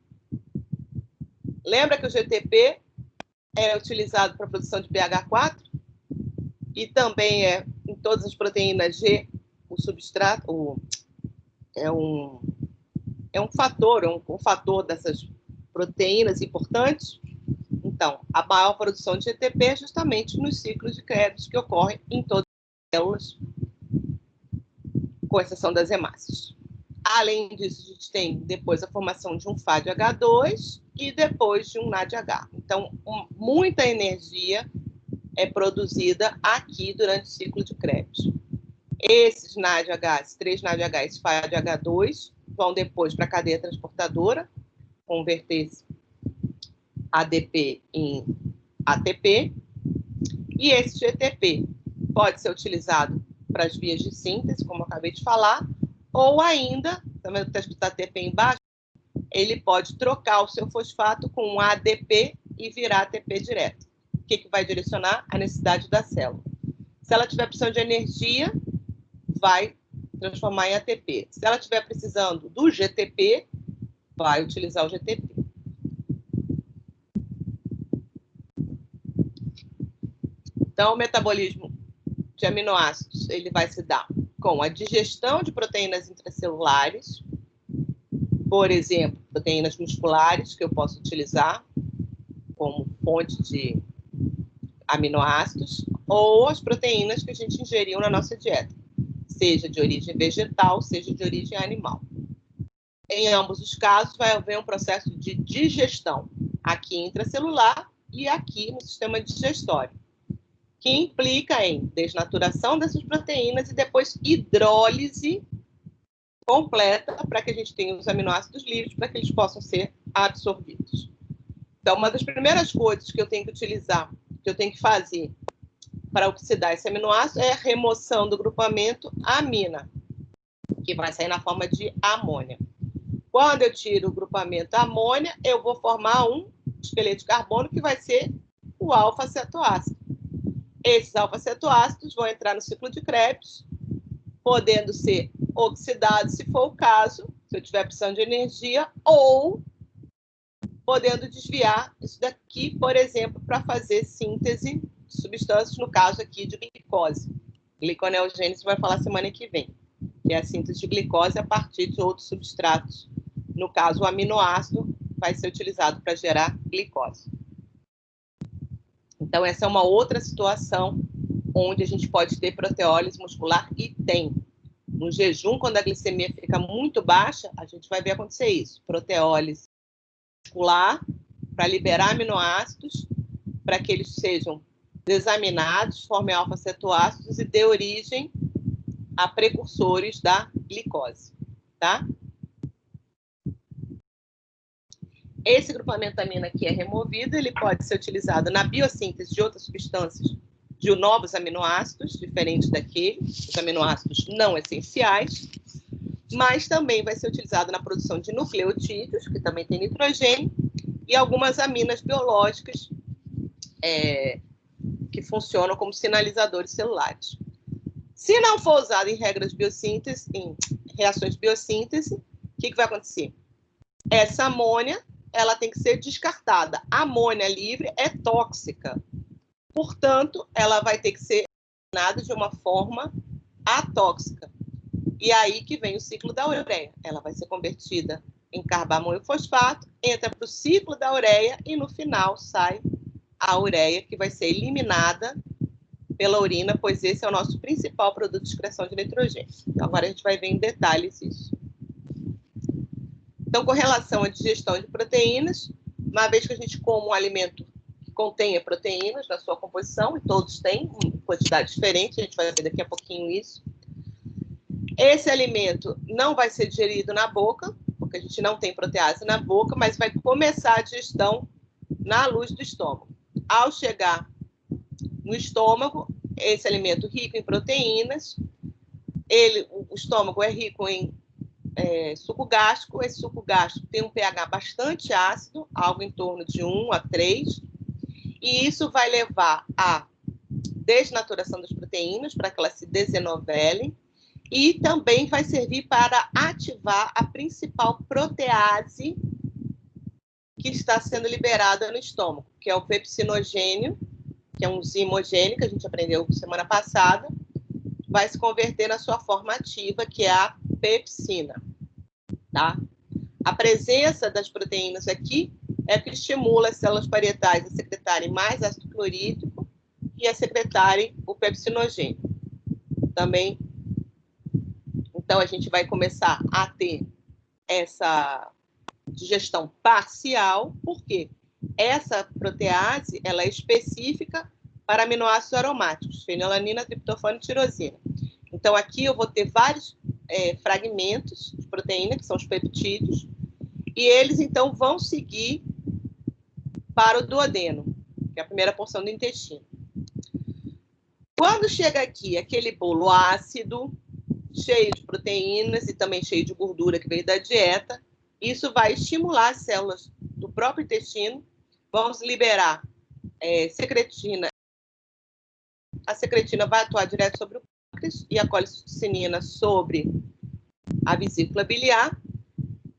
Lembra que o GTP é utilizado para a produção de BH4? E também é em todas as proteínas G, o substrato, é um fator dessas proteínas importantes. Então, a maior produção de GTP é justamente nos ciclos de Krebs que ocorrem em todas as células, com exceção das hemácias. Além disso, a gente tem depois a formação de um FADH2 e depois de um NADH. Então, muita energia é produzida aqui durante o ciclo de Krebs. Esses NADHs, 3 NADHs FADH2, vão depois para a cadeia transportadora, converter-se ADP em ATP, e esse GTP pode ser utilizado para as vias de síntese, como eu acabei de falar, ou ainda, também está escrito ATP embaixo, ele pode trocar o seu fosfato com um ADP e virar ATP direto. O que vai direcionar? A necessidade da célula. Se ela tiver precisando de energia, vai transformar em ATP. Se ela estiver precisando do GTP, vai utilizar o GTP. Então, o metabolismo de aminoácidos ele vai se dar com a digestão de proteínas intracelulares, por exemplo, proteínas musculares, que eu posso utilizar como fonte de aminoácidos, ou as proteínas que a gente ingeriu na nossa dieta, seja de origem vegetal, seja de origem animal. Em ambos os casos, vai haver um processo de digestão, aqui intracelular e aqui no sistema digestório, que implica em desnaturação dessas proteínas e depois hidrólise completa para que a gente tenha os aminoácidos livres para que eles possam ser absorvidos. Então, uma das primeiras coisas que eu tenho que utilizar, que eu tenho que fazer para oxidar esse aminoácido é a remoção do grupamento amina, que vai sair na forma de amônia. Quando eu tiro o grupamento amônia, eu vou formar um esqueleto de carbono que vai ser o alfa-cetoácido. Esses alfa-cetoácidos vão entrar no ciclo de Krebs, podendo ser oxidados, se for o caso, se eu tiver precisando de energia, ou podendo desviar isso daqui, por exemplo, para fazer síntese de substâncias, no caso aqui de glicose. Gliconeogênese vai falar semana que vem, que é a síntese de glicose a partir de outros substratos. No caso, o aminoácido vai ser utilizado para gerar glicose. Então, essa é uma outra situação onde a gente pode ter proteólise muscular e tem. No jejum, quando a glicemia fica muito baixa, a gente vai ver acontecer isso. Proteólise muscular para liberar aminoácidos, para que eles sejam desaminados, formem alfa-cetoácidos e dê origem a precursores da glicose, tá? Esse grupamento amina aqui é removido, ele pode ser utilizado na biossíntese de outras substâncias de novos aminoácidos, diferentes daqueles, os aminoácidos não essenciais, mas também vai ser utilizado na produção de nucleotídeos, que também tem nitrogênio, e algumas aminas biológicas que funcionam como sinalizadores celulares. Se não for usado em regras de biossíntese, em reações de biossíntese, o que vai acontecer? Essa amônia, ela tem que ser descartada. A amônia livre é tóxica. Portanto, ela vai ter que ser eliminada de uma forma atóxica. E aí que vem o ciclo da ureia. Ela vai ser convertida em carbamoil fosfato, entra para o ciclo da ureia e no final sai a ureia, que vai ser eliminada pela urina, pois esse é o nosso principal produto de excreção de nitrogênio. Então, agora a gente vai ver em detalhes isso. Então, com relação à digestão de proteínas, uma vez que a gente come um alimento que contenha proteínas na sua composição, e todos têm em quantidade diferente, a gente vai ver daqui a pouquinho isso, esse alimento não vai ser digerido na boca, porque a gente não tem protease na boca, mas vai começar a digestão na luz do estômago. Ao chegar no estômago, esse alimento rico em proteínas, o estômago é rico em suco gástrico. Esse suco gástrico tem um pH bastante ácido, algo em torno de 1 a 3, e isso vai levar à desnaturação das proteínas, para que elas se desenovelem, e também vai servir para ativar a principal protease que está sendo liberada no estômago, que é o pepsinogênio, que é um zimogênio, que a gente aprendeu semana passada, vai se converter na sua forma ativa, que é a pepsina. Tá? A presença das proteínas aqui é que estimula as células parietais a secretarem mais ácido clorídrico e a secretarem o pepsinogênio. Também, então, a gente vai começar a ter essa digestão parcial, porque essa protease ela é específica para aminoácidos aromáticos, fenilalanina, triptofano e tirosina. Então, aqui eu vou ter vários fragmentos de proteína, que são os peptídeos, e eles, então, vão seguir para o duodeno, que é a primeira porção do intestino. Quando chega aqui aquele bolo ácido, cheio de proteínas e também cheio de gordura que veio da dieta, isso vai estimular as células do próprio intestino, vamos liberar secretina. A secretina vai atuar direto sobre o pâncreas e a colicitinina sobre a vesícula biliar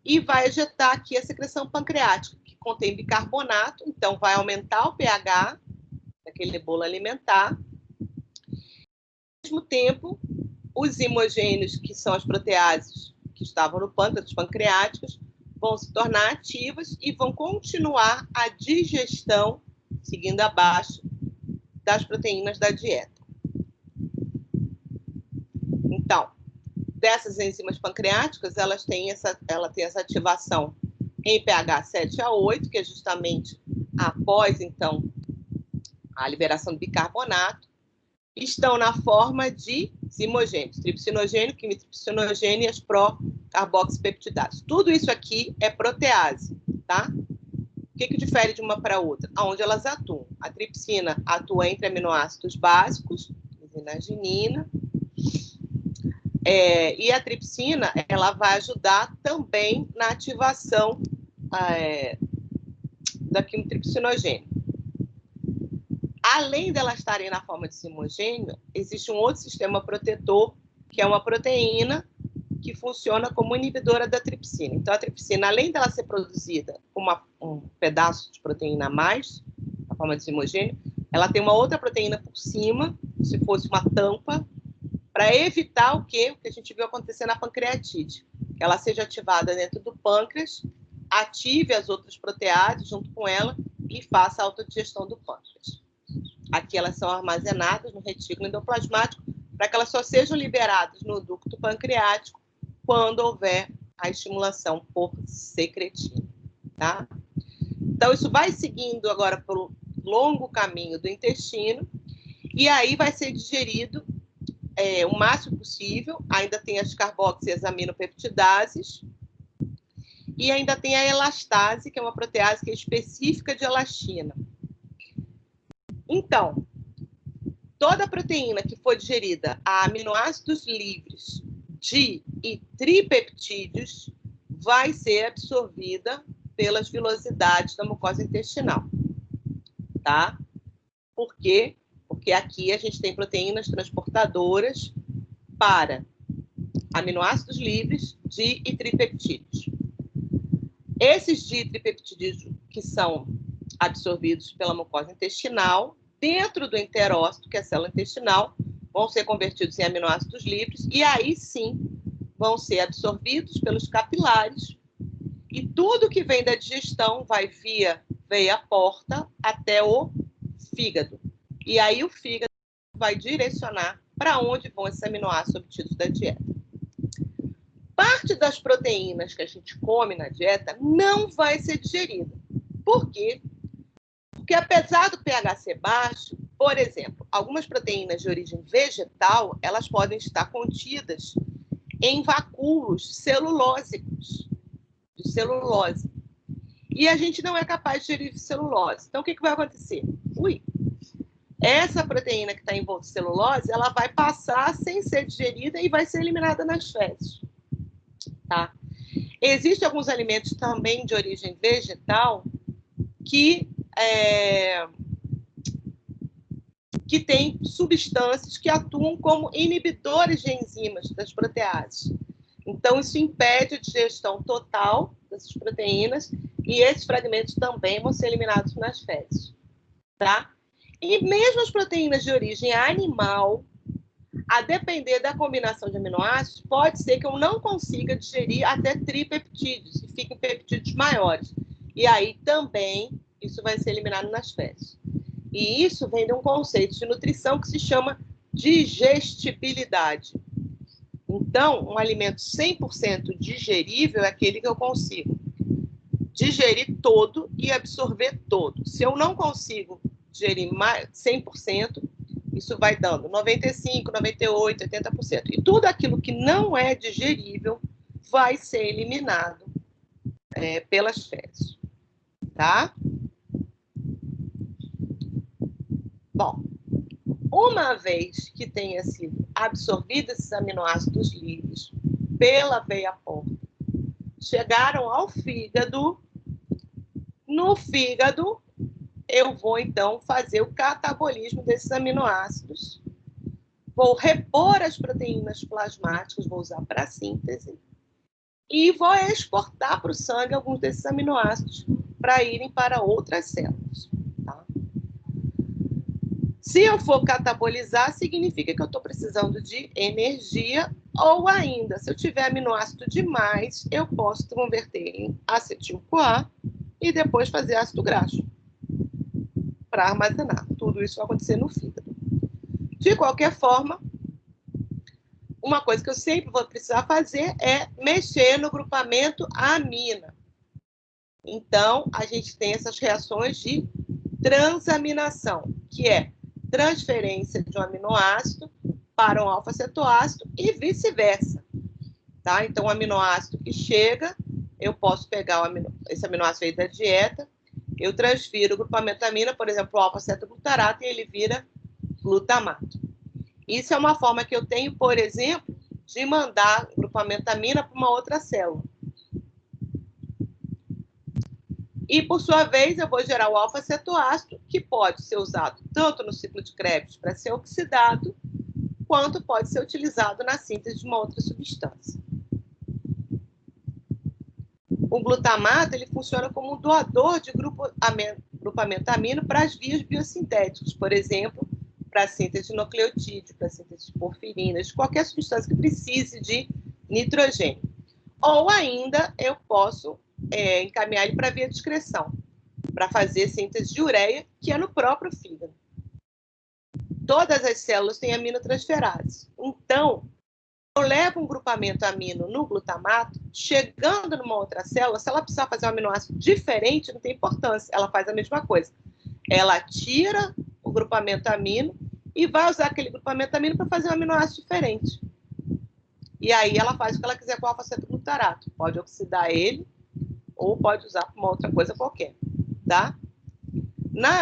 e vai ejetar aqui a secreção pancreática, que contém bicarbonato, então vai aumentar o pH daquele bolo alimentar. Ao mesmo tempo, os zimogênios, que são as proteases que estavam no pâncreas, os pancreáticos, vão se tornar ativas e vão continuar a digestão, seguindo abaixo, das proteínas da dieta. Então, dessas enzimas pancreáticas, ela tem essa ativação em pH 7 a 8, que é justamente após, então, a liberação do bicarbonato, estão na forma de zimogênios, tripsinogênio, quimitripsinogênio e as pró-carboxipeptidases. Tudo isso aqui é protease, tá? O que difere de uma para outra? Onde elas atuam. A tripsina atua entre aminoácidos básicos, lisina, arginina, e a tripsina ela vai ajudar também na ativação da quimitripsinogênio. Além delas estarem na forma de zimogênio, existe um outro sistema protetor, que é uma proteína que funciona como inibidora da tripsina. Então, a tripsina, além dela ser produzida como um pedaço de proteína a mais, na forma de zimogênio, ela tem uma outra proteína por cima, se fosse uma tampa, para evitar o que a gente viu acontecer na pancreatite, que ela seja ativada dentro do pâncreas, ative as outras proteases junto com ela e faça a autodigestão do pâncreas. Aqui elas são armazenadas no retículo endoplasmático para que elas só sejam liberadas no ducto pancreático quando houver a estimulação por secretina, tá? Então, isso vai seguindo agora pelo longo caminho do intestino e aí vai ser digerido o máximo possível. Ainda tem as carboxi e as aminopeptidases e ainda tem a elastase, que é uma protease que é específica de elastina. Então, toda proteína que for digerida a aminoácidos livres de e tripeptídeos vai ser absorvida pelas vilosidades da mucosa intestinal, tá? Por quê? Porque aqui a gente tem proteínas transportadoras para aminoácidos livres de e tripeptídeos. Esses di e tripeptídeos que são absorvidos pela mucosa intestinal, dentro do enterócito, que é a célula intestinal, vão ser convertidos em aminoácidos livres e aí sim vão ser absorvidos pelos capilares e tudo que vem da digestão vai via veia porta até o fígado. E aí o fígado vai direcionar para onde vão esses aminoácidos obtidos da dieta. Parte das proteínas que a gente come na dieta não vai ser digerida. Por quê? Porque apesar do pH ser baixo, por exemplo, algumas proteínas de origem vegetal, elas podem estar contidas em vacúolos celulósicos, de celulose. E a gente não é capaz de digerir celulose. Então, o que vai acontecer? essa proteína que está envolta em celulose, ela vai passar sem ser digerida e vai ser eliminada nas fezes. Tá? Existem alguns alimentos também de origem vegetal que têm substâncias que atuam como inibidores de enzimas das proteases. Então, isso impede a digestão total dessas proteínas e esses fragmentos também vão ser eliminados nas fezes. Tá? E mesmo as proteínas de origem animal, a depender da combinação de aminoácidos, pode ser que eu não consiga digerir até tripeptídeos e fiquem peptídeos maiores. E aí também isso vai ser eliminado nas fezes. E isso vem de um conceito de nutrição que se chama digestibilidade. Então, um alimento 100% digerível é aquele que eu consigo digerir todo e absorver todo. Se eu não consigo digerir 100%, isso vai dando 95%, 98%, 80%. E tudo aquilo que não é digerível vai ser eliminado pelas fezes. Tá? Bom, uma vez que tenha sido absorvidos esses aminoácidos livres pela veia porta, chegaram ao fígado. No fígado, eu vou, então, fazer o catabolismo desses aminoácidos. Vou repor as proteínas plasmáticas, vou usar para síntese, e vou exportar para o sangue alguns desses aminoácidos para irem para outras células. Tá? Se eu for catabolizar, significa que eu estou precisando de energia, ou ainda, se eu tiver aminoácido demais, eu posso converter em acetil-CoA e depois fazer ácido graxo para armazenar. Tudo isso vai acontecer no fígado. De qualquer forma, uma coisa que eu sempre vou precisar fazer é mexer no grupamento amina. Então, a gente tem essas reações de transaminação, que é transferência de um aminoácido para um alfa-cetoácido e vice-versa. Tá? Então, o aminoácido que chega, eu posso pegar esse aminoácido aí da dieta, eu transfiro o grupamento amina, por exemplo, o alfa-cetoglutarato, e ele vira glutamato. Isso é uma forma que eu tenho, por exemplo, de mandar o grupamento amina para uma outra célula. E, por sua vez, eu vou gerar o alfa-cetoácido, que pode ser usado tanto no ciclo de Krebs para ser oxidado, quanto pode ser utilizado na síntese de uma outra substância. O glutamato ele funciona como um doador de grupamento amino para as vias biosintéticas, por exemplo, para a síntese de nucleotídeo, para a síntese de porfirinas, qualquer substância que precise de nitrogênio. Ou ainda eu posso encaminhar ele para a via de excreção, para fazer síntese de ureia, que é no próprio fígado. Todas as células têm aminotransferases. Então, eu levo um grupamento amino no glutamato, chegando numa outra célula, se ela precisar fazer um aminoácido diferente, não tem importância, ela faz a mesma coisa. Ela tira o grupamento amino e vai usar aquele grupamento amino para fazer um aminoácido diferente. E aí ela faz o que ela quiser com o alfa-cetoglutarato. Pode oxidar ele ou pode usar para uma outra coisa qualquer. Tá?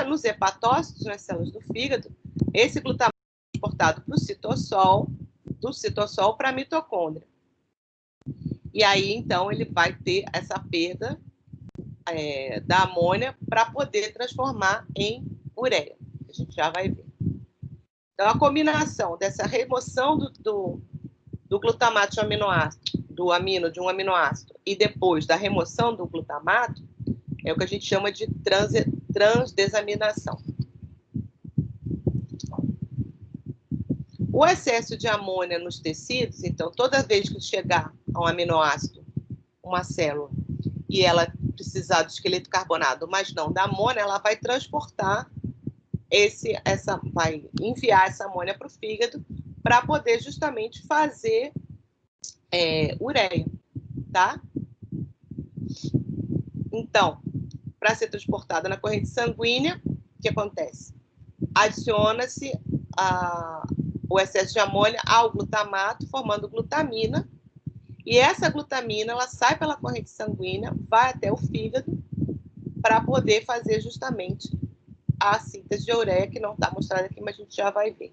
Nos hepatócitos, nas células do fígado, esse glutamato é exportado para o citossol, do citossol para a mitocôndria. E aí, então, ele vai ter essa perda da amônia para poder transformar em ureia. A gente já vai ver. Então, a combinação dessa remoção do glutamato de um aminoácido, de um aminoácido, e depois da remoção do glutamato, é o que a gente chama de transdesaminação. O excesso de amônia nos tecidos, então, toda vez que chegar a um aminoácido, uma célula, e ela precisar do esqueleto carbonado, mas não da amônia, ela vai transportar vai enviar essa amônia para o fígado para poder justamente fazer ureia, tá? Então, para ser transportada na corrente sanguínea, o que acontece? Adiciona-se o excesso de amônia ao glutamato, formando glutamina, e essa glutamina ela sai pela corrente sanguínea, vai até o fígado, para poder fazer justamente a síntese de ureia, que não está mostrada aqui, mas a gente já vai ver.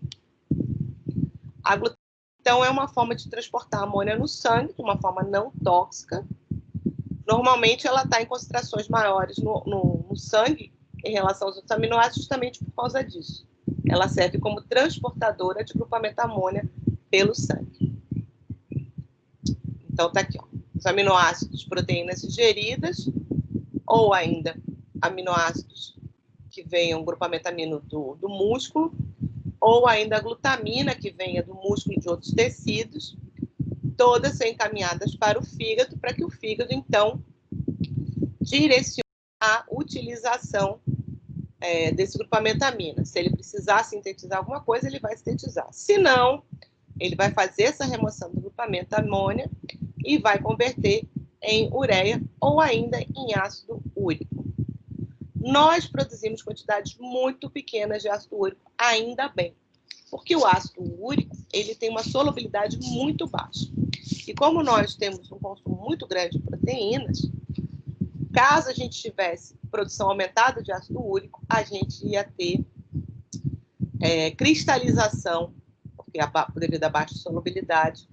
A glutaminas, então, é uma forma de transportar a amônia no sangue, de uma forma não tóxica. Normalmente, ela está em concentrações maiores no sangue em relação aos outros aminoácidos, justamente por causa disso. Ela serve como transportadora de grupamento amônia pelo sangue. Então, está aqui, ó, os aminoácidos, proteínas ingeridas, ou ainda aminoácidos que venham grupamento amino do músculo, ou ainda a glutamina, que venha do músculo e de outros tecidos, todas são encaminhadas para o fígado, para que o fígado, então, direcione a utilização desse grupamento amina. Se ele precisar sintetizar alguma coisa, ele vai sintetizar. Se não, ele vai fazer essa remoção do grupamento amônia e vai converter em ureia ou ainda em ácido úrico. Nós produzimos quantidades muito pequenas de ácido úrico, ainda bem, porque o ácido úrico ele tem uma solubilidade muito baixa. E como nós temos um consumo muito grande de proteínas, caso a gente tivesse produção aumentada de ácido úrico, a gente ia ter cristalização, porque devido à baixa solubilidade,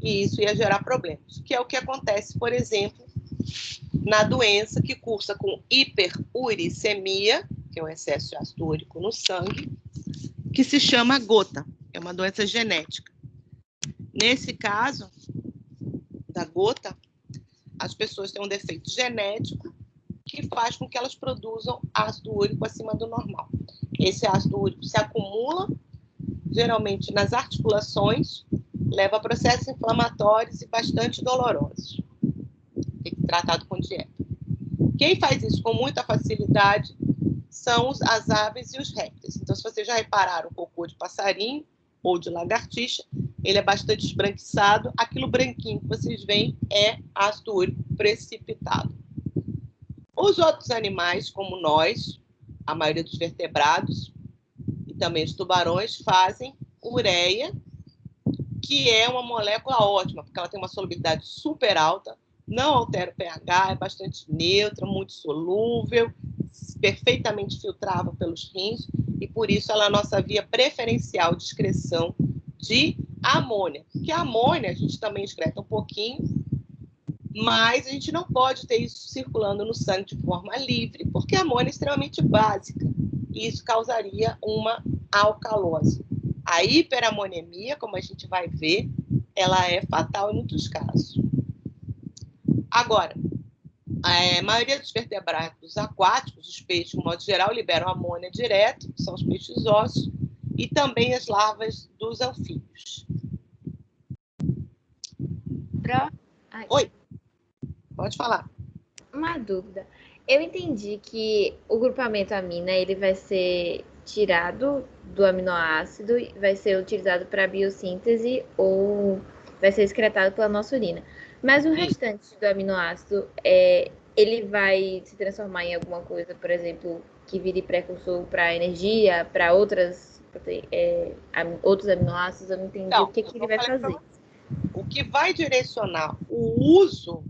e isso ia gerar problemas, que é o que acontece, por exemplo, na doença que cursa com hiperuricemia, que é o excesso de ácido úrico no sangue, que se chama gota, é uma doença genética. Nesse caso da gota, as pessoas têm um defeito genético que faz com que elas produzam ácido úrico acima do normal. Esse ácido úrico se acumula, geralmente nas articulações, leva a processos inflamatórios e bastante dolorosos. Tem que ser tratado com dieta. Quem faz isso com muita facilidade são as aves e os répteis. Então, se vocês já repararam o cocô de passarinho ou de lagartixa, ele é bastante esbranquiçado. Aquilo branquinho que vocês veem é ácido úrico precipitado. Os outros animais, como nós, a maioria dos vertebrados e também os tubarões, fazem ureia, que é uma molécula ótima, porque ela tem uma solubilidade super alta, não altera o pH, é bastante neutra, muito solúvel, perfeitamente filtrável pelos rins, e por isso ela é a nossa via preferencial de excreção de amônia. Porque a amônia a gente também excreta um pouquinho, mas a gente não pode ter isso circulando no sangue de forma livre, porque a amônia é extremamente básica, e isso causaria uma alcalose. A hiperamonemia, como a gente vai ver, ela é fatal em muitos casos. Agora, a maioria dos vertebrados aquáticos, os peixes, de modo geral, liberam amônia direto, são os peixes ósseos, e também as larvas dos anfíbios. Oi, pode falar. Uma dúvida. Eu entendi que o grupamento amina ele vai ser tirado do aminoácido e vai ser utilizado para biossíntese ou vai ser excretado pela nossa urina. Mas o restante do aminoácido, ele vai se transformar em alguma coisa, por exemplo, que vire precursor para energia, para outros aminoácidos? Eu não entendi então, o que ele vai fazer. O que vai direcionar o uso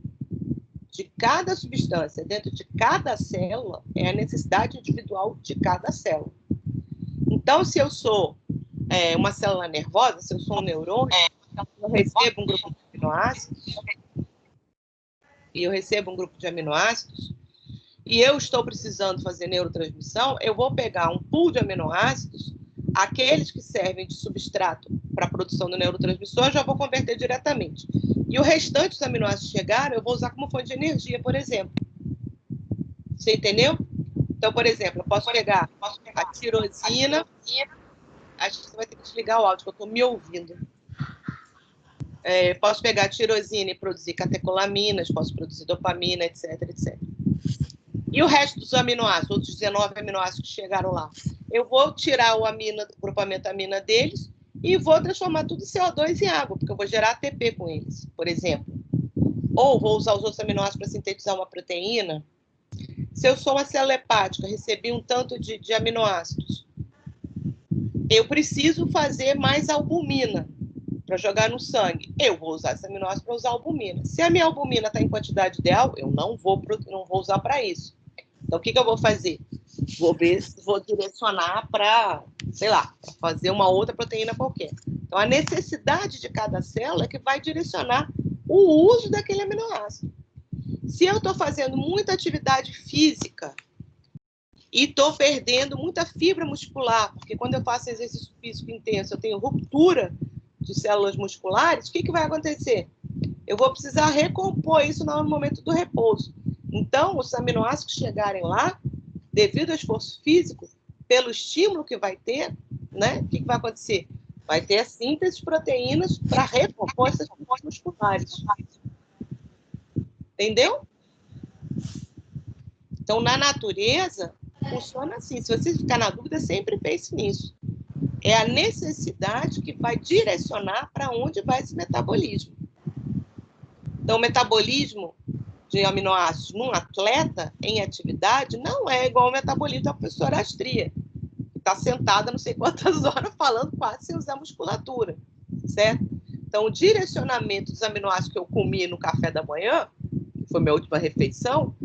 de cada substância dentro de cada célula é a necessidade individual de cada célula. Então, se eu sou uma célula nervosa, se eu sou um neurônio, eu recebo um grupo de aminoácidos, e eu estou precisando fazer neurotransmissão, eu vou pegar um pool de aminoácidos, aqueles que servem de substrato para a produção do neurotransmissor, eu já vou converter diretamente. E o restante dos aminoácidos que chegaram, eu vou usar como fonte de energia, por exemplo. Você entendeu? Então, por exemplo, eu posso pegar a tirosina. Acho que você vai ter que desligar o áudio, que eu estou me ouvindo. Posso pegar a tirosina e produzir catecolaminas, posso produzir dopamina, etc, etc. E o resto dos aminoácidos, outros 19 aminoácidos que chegaram lá, eu vou tirar o grupamento amina deles e vou transformar tudo em CO2 em água, porque eu vou gerar ATP com eles, por exemplo. Ou vou usar os outros aminoácidos para sintetizar uma proteína. Se eu sou uma célula hepática, recebi um tanto de aminoácidos, eu preciso fazer mais albumina para jogar no sangue. Eu vou usar esse aminoácido para usar albumina. Se a minha albumina está em quantidade ideal, eu não vou usar para isso. Então, o que eu vou fazer? vou direcionar para, sei lá, pra fazer uma outra proteína qualquer. Então, a necessidade de cada célula é que vai direcionar o uso daquele aminoácido. Se eu estou fazendo muita atividade física e estou perdendo muita fibra muscular, porque quando eu faço exercício físico intenso, eu tenho ruptura de células musculares, o que vai acontecer? Eu vou precisar recompor isso no momento do repouso. Então, os aminoácidos que chegarem lá, devido ao esforço físico, pelo estímulo que vai ter, né? O que vai acontecer? Vai ter a síntese de proteínas para recompor essas fibras musculares. Entendeu? Então, na natureza, funciona assim. Se você ficar na dúvida, sempre pense nisso. É a necessidade que vai direcionar para onde vai esse metabolismo. Então, o metabolismo de aminoácidos num atleta em atividade não é igual ao metabolismo da professora Astria, que está sentada não sei quantas horas falando quase sem usar musculatura, certo? Então, o direcionamento dos aminoácidos que eu comi no café da manhã, que foi minha última refeição,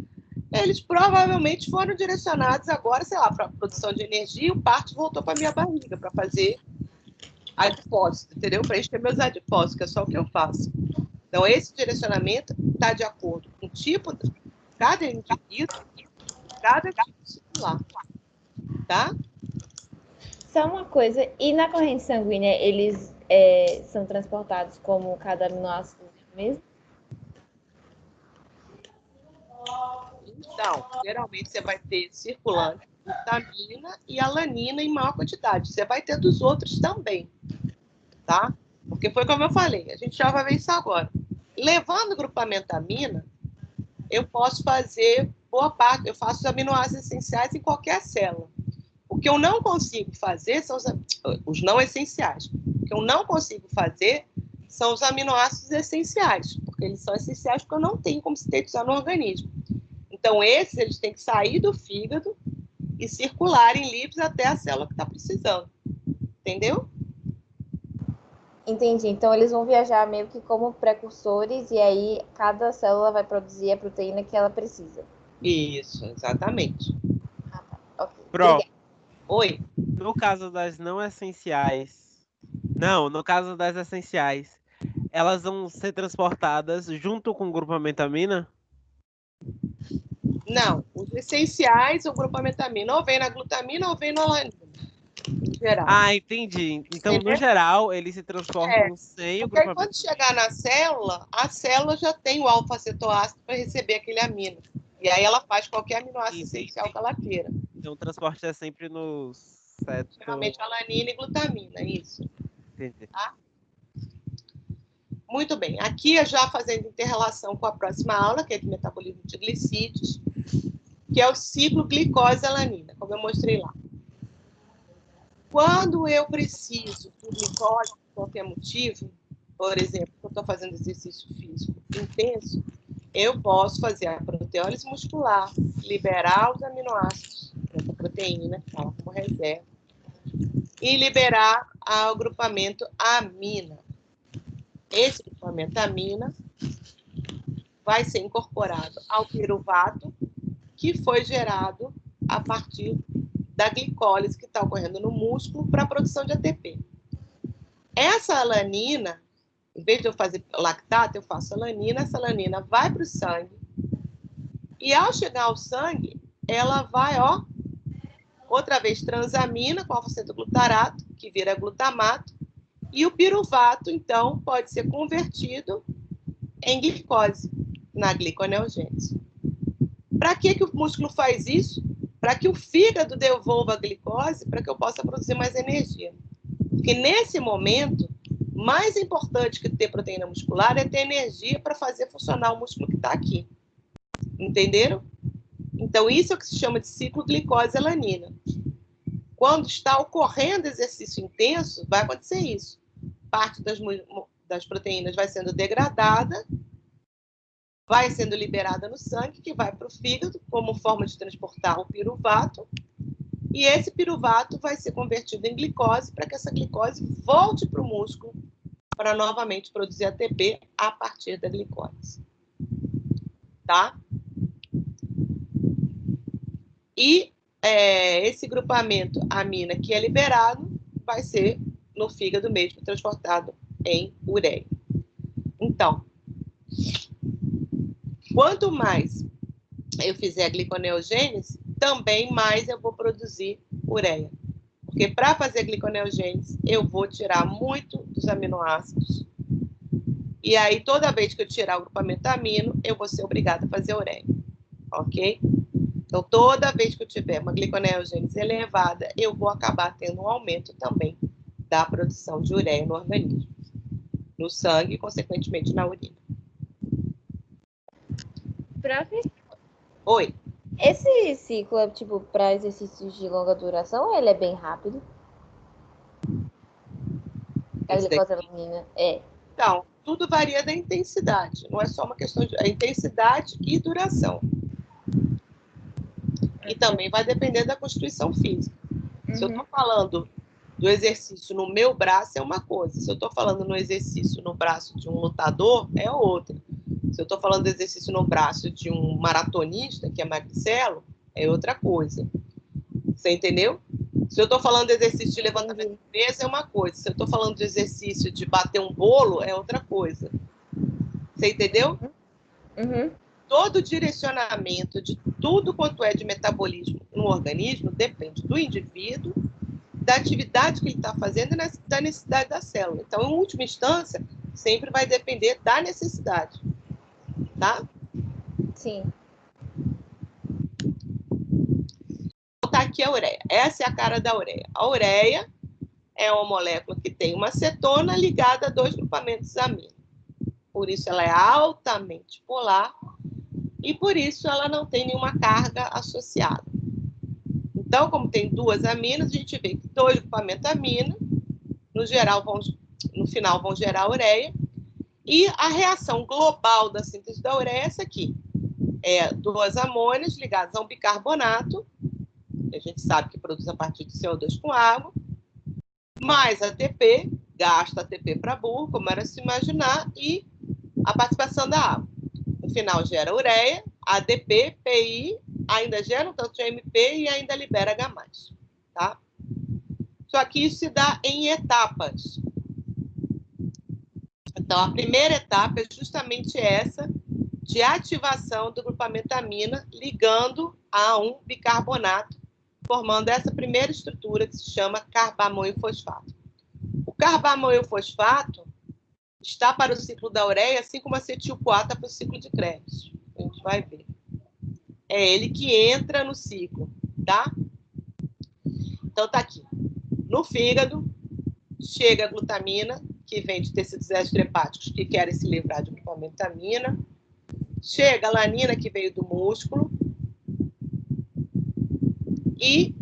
eles provavelmente foram direcionados agora, sei lá, para a produção de energia, e o parte voltou para a minha barriga, para fazer adipócito, entendeu? Para encher meus adipócitos, que é só o que eu faço. Então, esse direcionamento está de acordo com o tipo de cada indivíduo, cada tipo celular, tá? Só uma coisa, e na corrente sanguínea, eles são transportados como cada aminoácido mesmo? Então, geralmente você vai ter circulante, glutamina e alanina em maior quantidade. Você vai ter dos outros também, tá? Porque foi como eu falei, a gente já vai ver isso agora. Levando grupamentamina, eu posso fazer boa parte, eu faço os aminoácidos essenciais em qualquer célula. O que eu não consigo fazer são os não essenciais. O que eu não consigo fazer são os aminoácidos essenciais, porque eles são essenciais porque eu não tenho como sintetizar no organismo. Então, esses eles têm que sair do fígado e circular em livres até a célula que está precisando. Entendeu? Entendi. Então, eles vão viajar meio que como precursores e aí cada célula vai produzir a proteína que ela precisa. Isso, exatamente. Ah, tá. Ok. Pro, Obrigada. Oi? no caso das não essenciais. Não, no caso das essenciais, elas vão ser transportadas junto com o grupamentamina? Não, os essenciais, o grupamentamina, ou vem na glutamina ou vem na alanina, em geral. Ah, entendi. Então, no Entendeu? geral, eles se transportam sem o Porque aí, quando grupamento. chegar na célula, a célula já tem o alfa-cetoácido para receber aquele amino. E aí ela faz qualquer aminoácido Entendi. essencial que ela queira. Então, o transporte é sempre no Geralmente alanina e glutamina, isso. Entendi. Muito bem. Aqui, já fazendo inter-relação com a próxima aula, que é de metabolismo de glicídios, que é o ciclo glicose-alanina, como eu mostrei lá. Quando eu preciso de glicose, por qualquer motivo, por exemplo, eu estou fazendo exercício físico intenso, eu posso fazer a proteólise muscular, liberar os aminoácidos dessa proteína, que está como reserva, e liberar o grupamento amina. Esse grupamento amina vai ser incorporado ao piruvato, que foi gerado a partir da glicólise que está ocorrendo no músculo para a produção de ATP. Essa alanina, em vez de eu fazer lactato, eu faço alanina, essa alanina vai para o sangue, e ao chegar ao sangue, ela vai, outra vez transamina com alfa-cetoglutarato, que vira glutamato, e o piruvato, então, pode ser convertido em glicose, na gliconeogênese. Para que o músculo faz isso? Para que o fígado devolva a glicose, para que eu possa produzir mais energia. Porque nesse momento, mais importante que ter proteína muscular é ter energia para fazer funcionar o músculo que está aqui. Entenderam? Então, isso é o que se chama de ciclo glicose-alanina. Quando está ocorrendo exercício intenso, vai acontecer isso. Parte das proteínas vai sendo degradada, vai sendo liberada no sangue, que vai para o fígado, como forma de transportar o piruvato, e esse piruvato vai ser convertido em glicose, para que essa glicose volte para o músculo, para novamente produzir ATP a partir da glicose. Tá? E esse grupamento amina que é liberado vai ser no fígado mesmo transportado em ureia. Então, quanto mais eu fizer a gliconeogênese, também mais eu vou produzir ureia. Porque para fazer gliconeogênese, eu vou tirar muito dos aminoácidos. E aí, toda vez que eu tirar o grupamento amino, eu vou ser obrigada a fazer ureia. Ok? Então, toda vez que eu tiver uma gliconeogênese elevada, eu vou acabar tendo um aumento também da produção de ureia no organismo. No sangue e, consequentemente, na urina. Prof, Oi. esse ciclo é tipo para exercícios de longa duração ou ele é bem rápido? A glicosaminina Então, tudo varia da intensidade. Não é só uma questão de intensidade e duração. E também vai depender da constituição física. Se eu estou falando do exercício no meu braço, é uma coisa. Se eu estou falando no exercício no braço de um lutador, é outra. Se eu estou falando do exercício no braço de um maratonista, que é magricelo, é outra coisa. Você entendeu? Se eu estou falando de exercício de levantamento de peso, é uma coisa. Se eu estou falando de exercício de bater um bolo, é outra coisa. Você entendeu? Todo o direcionamento de tudo quanto é de metabolismo no organismo depende do indivíduo, da atividade que ele está fazendo e da necessidade da célula. Então, em última instância, sempre vai depender da necessidade. Tá? Sim. Tá aqui a ureia. Essa é a cara da ureia. A ureia é uma molécula que tem uma cetona ligada a 2 grupamentos amino. Por isso ela é altamente polar e por isso ela não tem nenhuma carga associada. Então, como tem 2 aminas, a gente vê que 2 grupamentos amino, no final vão gerar ureia. E a reação global da síntese da ureia é essa aqui. 2 amônias ligadas a um bicarbonato, que a gente sabe que produz a partir de CO2 com água, mais ATP, gasta ATP para burro, como era se imaginar, e a participação da água. No final gera ureia, ADP, PI, ainda gera um tanto de AMP e ainda libera H+. Tá? Só que isso se dá em etapas. Então, a primeira etapa é justamente essa de ativação do grupamento amina ligando a um bicarbonato, formando essa primeira estrutura que se chama carbamoilfosfato. O carbamoilfosfato está para o ciclo da ureia, assim como a acetil-CoA está para o ciclo de Krebs. A gente vai ver. É ele que entra no ciclo, tá? Então, tá aqui. No fígado, chega a glutamina, que vem de tecidos extrahepáticos que querem se livrar de grupamento amina. Chega a lanina, que veio do músculo. E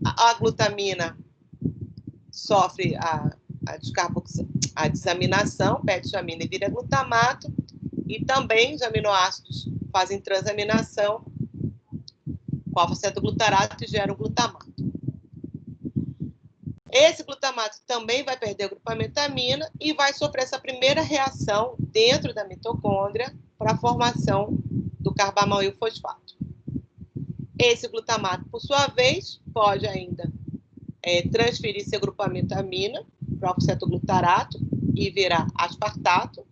a glutamina sofre a desaminação, perde amina e vira glutamato. E também os aminoácidos fazem transaminação com alfa-cetoglutarato e geram glutamato. Esse glutamato também vai perder o grupamento amina e vai sofrer essa primeira reação dentro da mitocôndria para a formação do carbamoilfosfato. Esse glutamato, por sua vez, pode ainda transferir seu grupamento amina para o alfa-cetoglutarato e virar aspartato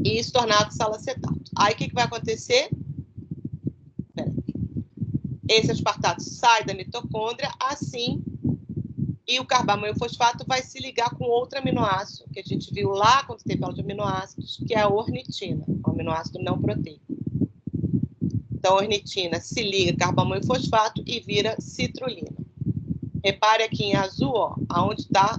e se tornar oxalacetato. Aí, o que vai acontecer? Esse aspartato sai da mitocôndria, assim, e o carbamoilfosfato vai se ligar com outro aminoácido, que a gente viu lá quando teve aula de aminoácidos, que é a ornitina, um aminoácido não proteico. Então, a ornitina se liga ao carbamoilfosfato e vira citrulina. Repare aqui em azul, ó, aonde está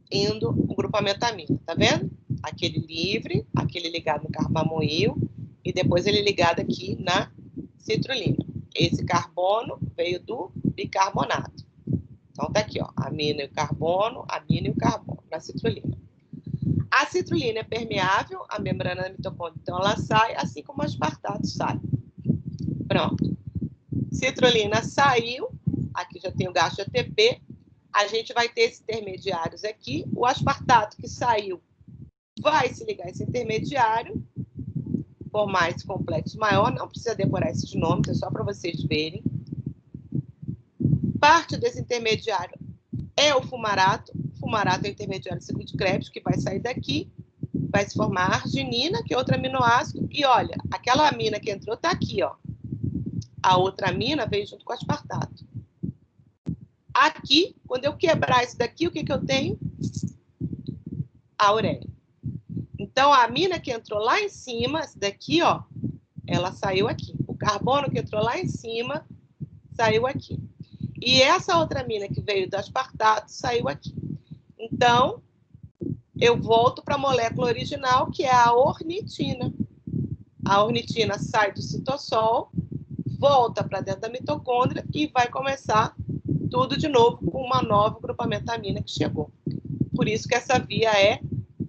indo o grupamento amina, tá vendo? Aquele livre, aquele ligado no carbamoil, e depois ele ligado aqui na citrulina. Esse carbono veio do bicarbonato. Então, tá aqui, ó, amino e o carbono, na citrulina. A citrulina é permeável à membrana da mitocôndria, então ela sai, assim como o aspartato sai. Pronto. Citrulina saiu, aqui já tem o gasto de ATP, a gente vai ter esses intermediários aqui, o aspartato que saiu vai se ligar a esse intermediário formar esse complexo maior, não precisa decorar esses nomes, é só para vocês verem. Parte desse intermediário é o fumarato. O fumarato é o intermediário do ciclo de Krebs, que vai sair daqui, vai se formar a arginina, que é outro aminoácido, e olha, aquela amina que entrou está aqui, ó. A outra amina veio junto com o aspartato. Aqui, quando eu quebrar isso daqui, o que eu tenho? A ureia. Então, a amina que entrou lá em cima, essa daqui, ó, ela saiu aqui. O carbono que entrou lá em cima, saiu aqui. E essa outra amina que veio do aspartato, saiu aqui. Então, eu volto para a molécula original, que é a ornitina. A ornitina sai do citossol, volta para dentro da mitocôndria e vai começar tudo de novo com uma nova grupamento amina que chegou. Por isso que essa via é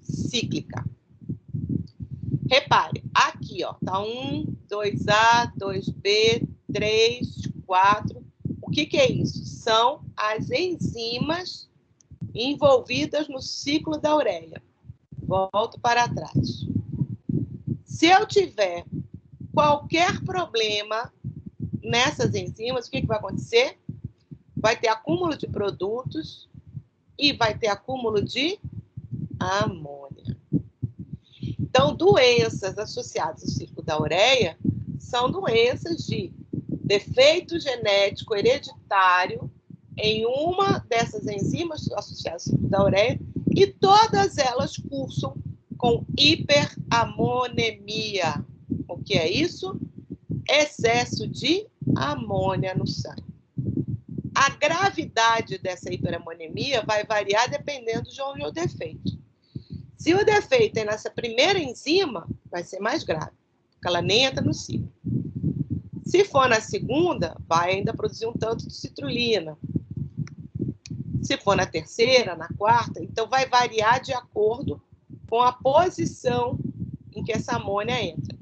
cíclica. Repare, aqui, ó, tá 1, 2A, 2B, 3, 4. O que é isso? São as enzimas envolvidas no ciclo da ureia. Volto para trás. Se eu tiver qualquer problema nessas enzimas, o que vai acontecer? Vai ter acúmulo de produtos e vai ter acúmulo de amônia. Então, doenças associadas ao ciclo da ureia são doenças de defeito genético hereditário em uma dessas enzimas associadas ao ciclo da ureia e todas elas cursam com hiperamonemia. O que é isso? Excesso de amônia no sangue. A gravidade dessa hiperamonemia vai variar dependendo de onde é o defeito. Se o defeito é nessa primeira enzima, vai ser mais grave, porque ela nem entra no ciclo. Se for na segunda, vai ainda produzir um tanto de citrulina. Se for na terceira, na quarta, então vai variar de acordo com a posição em que essa amônia entra.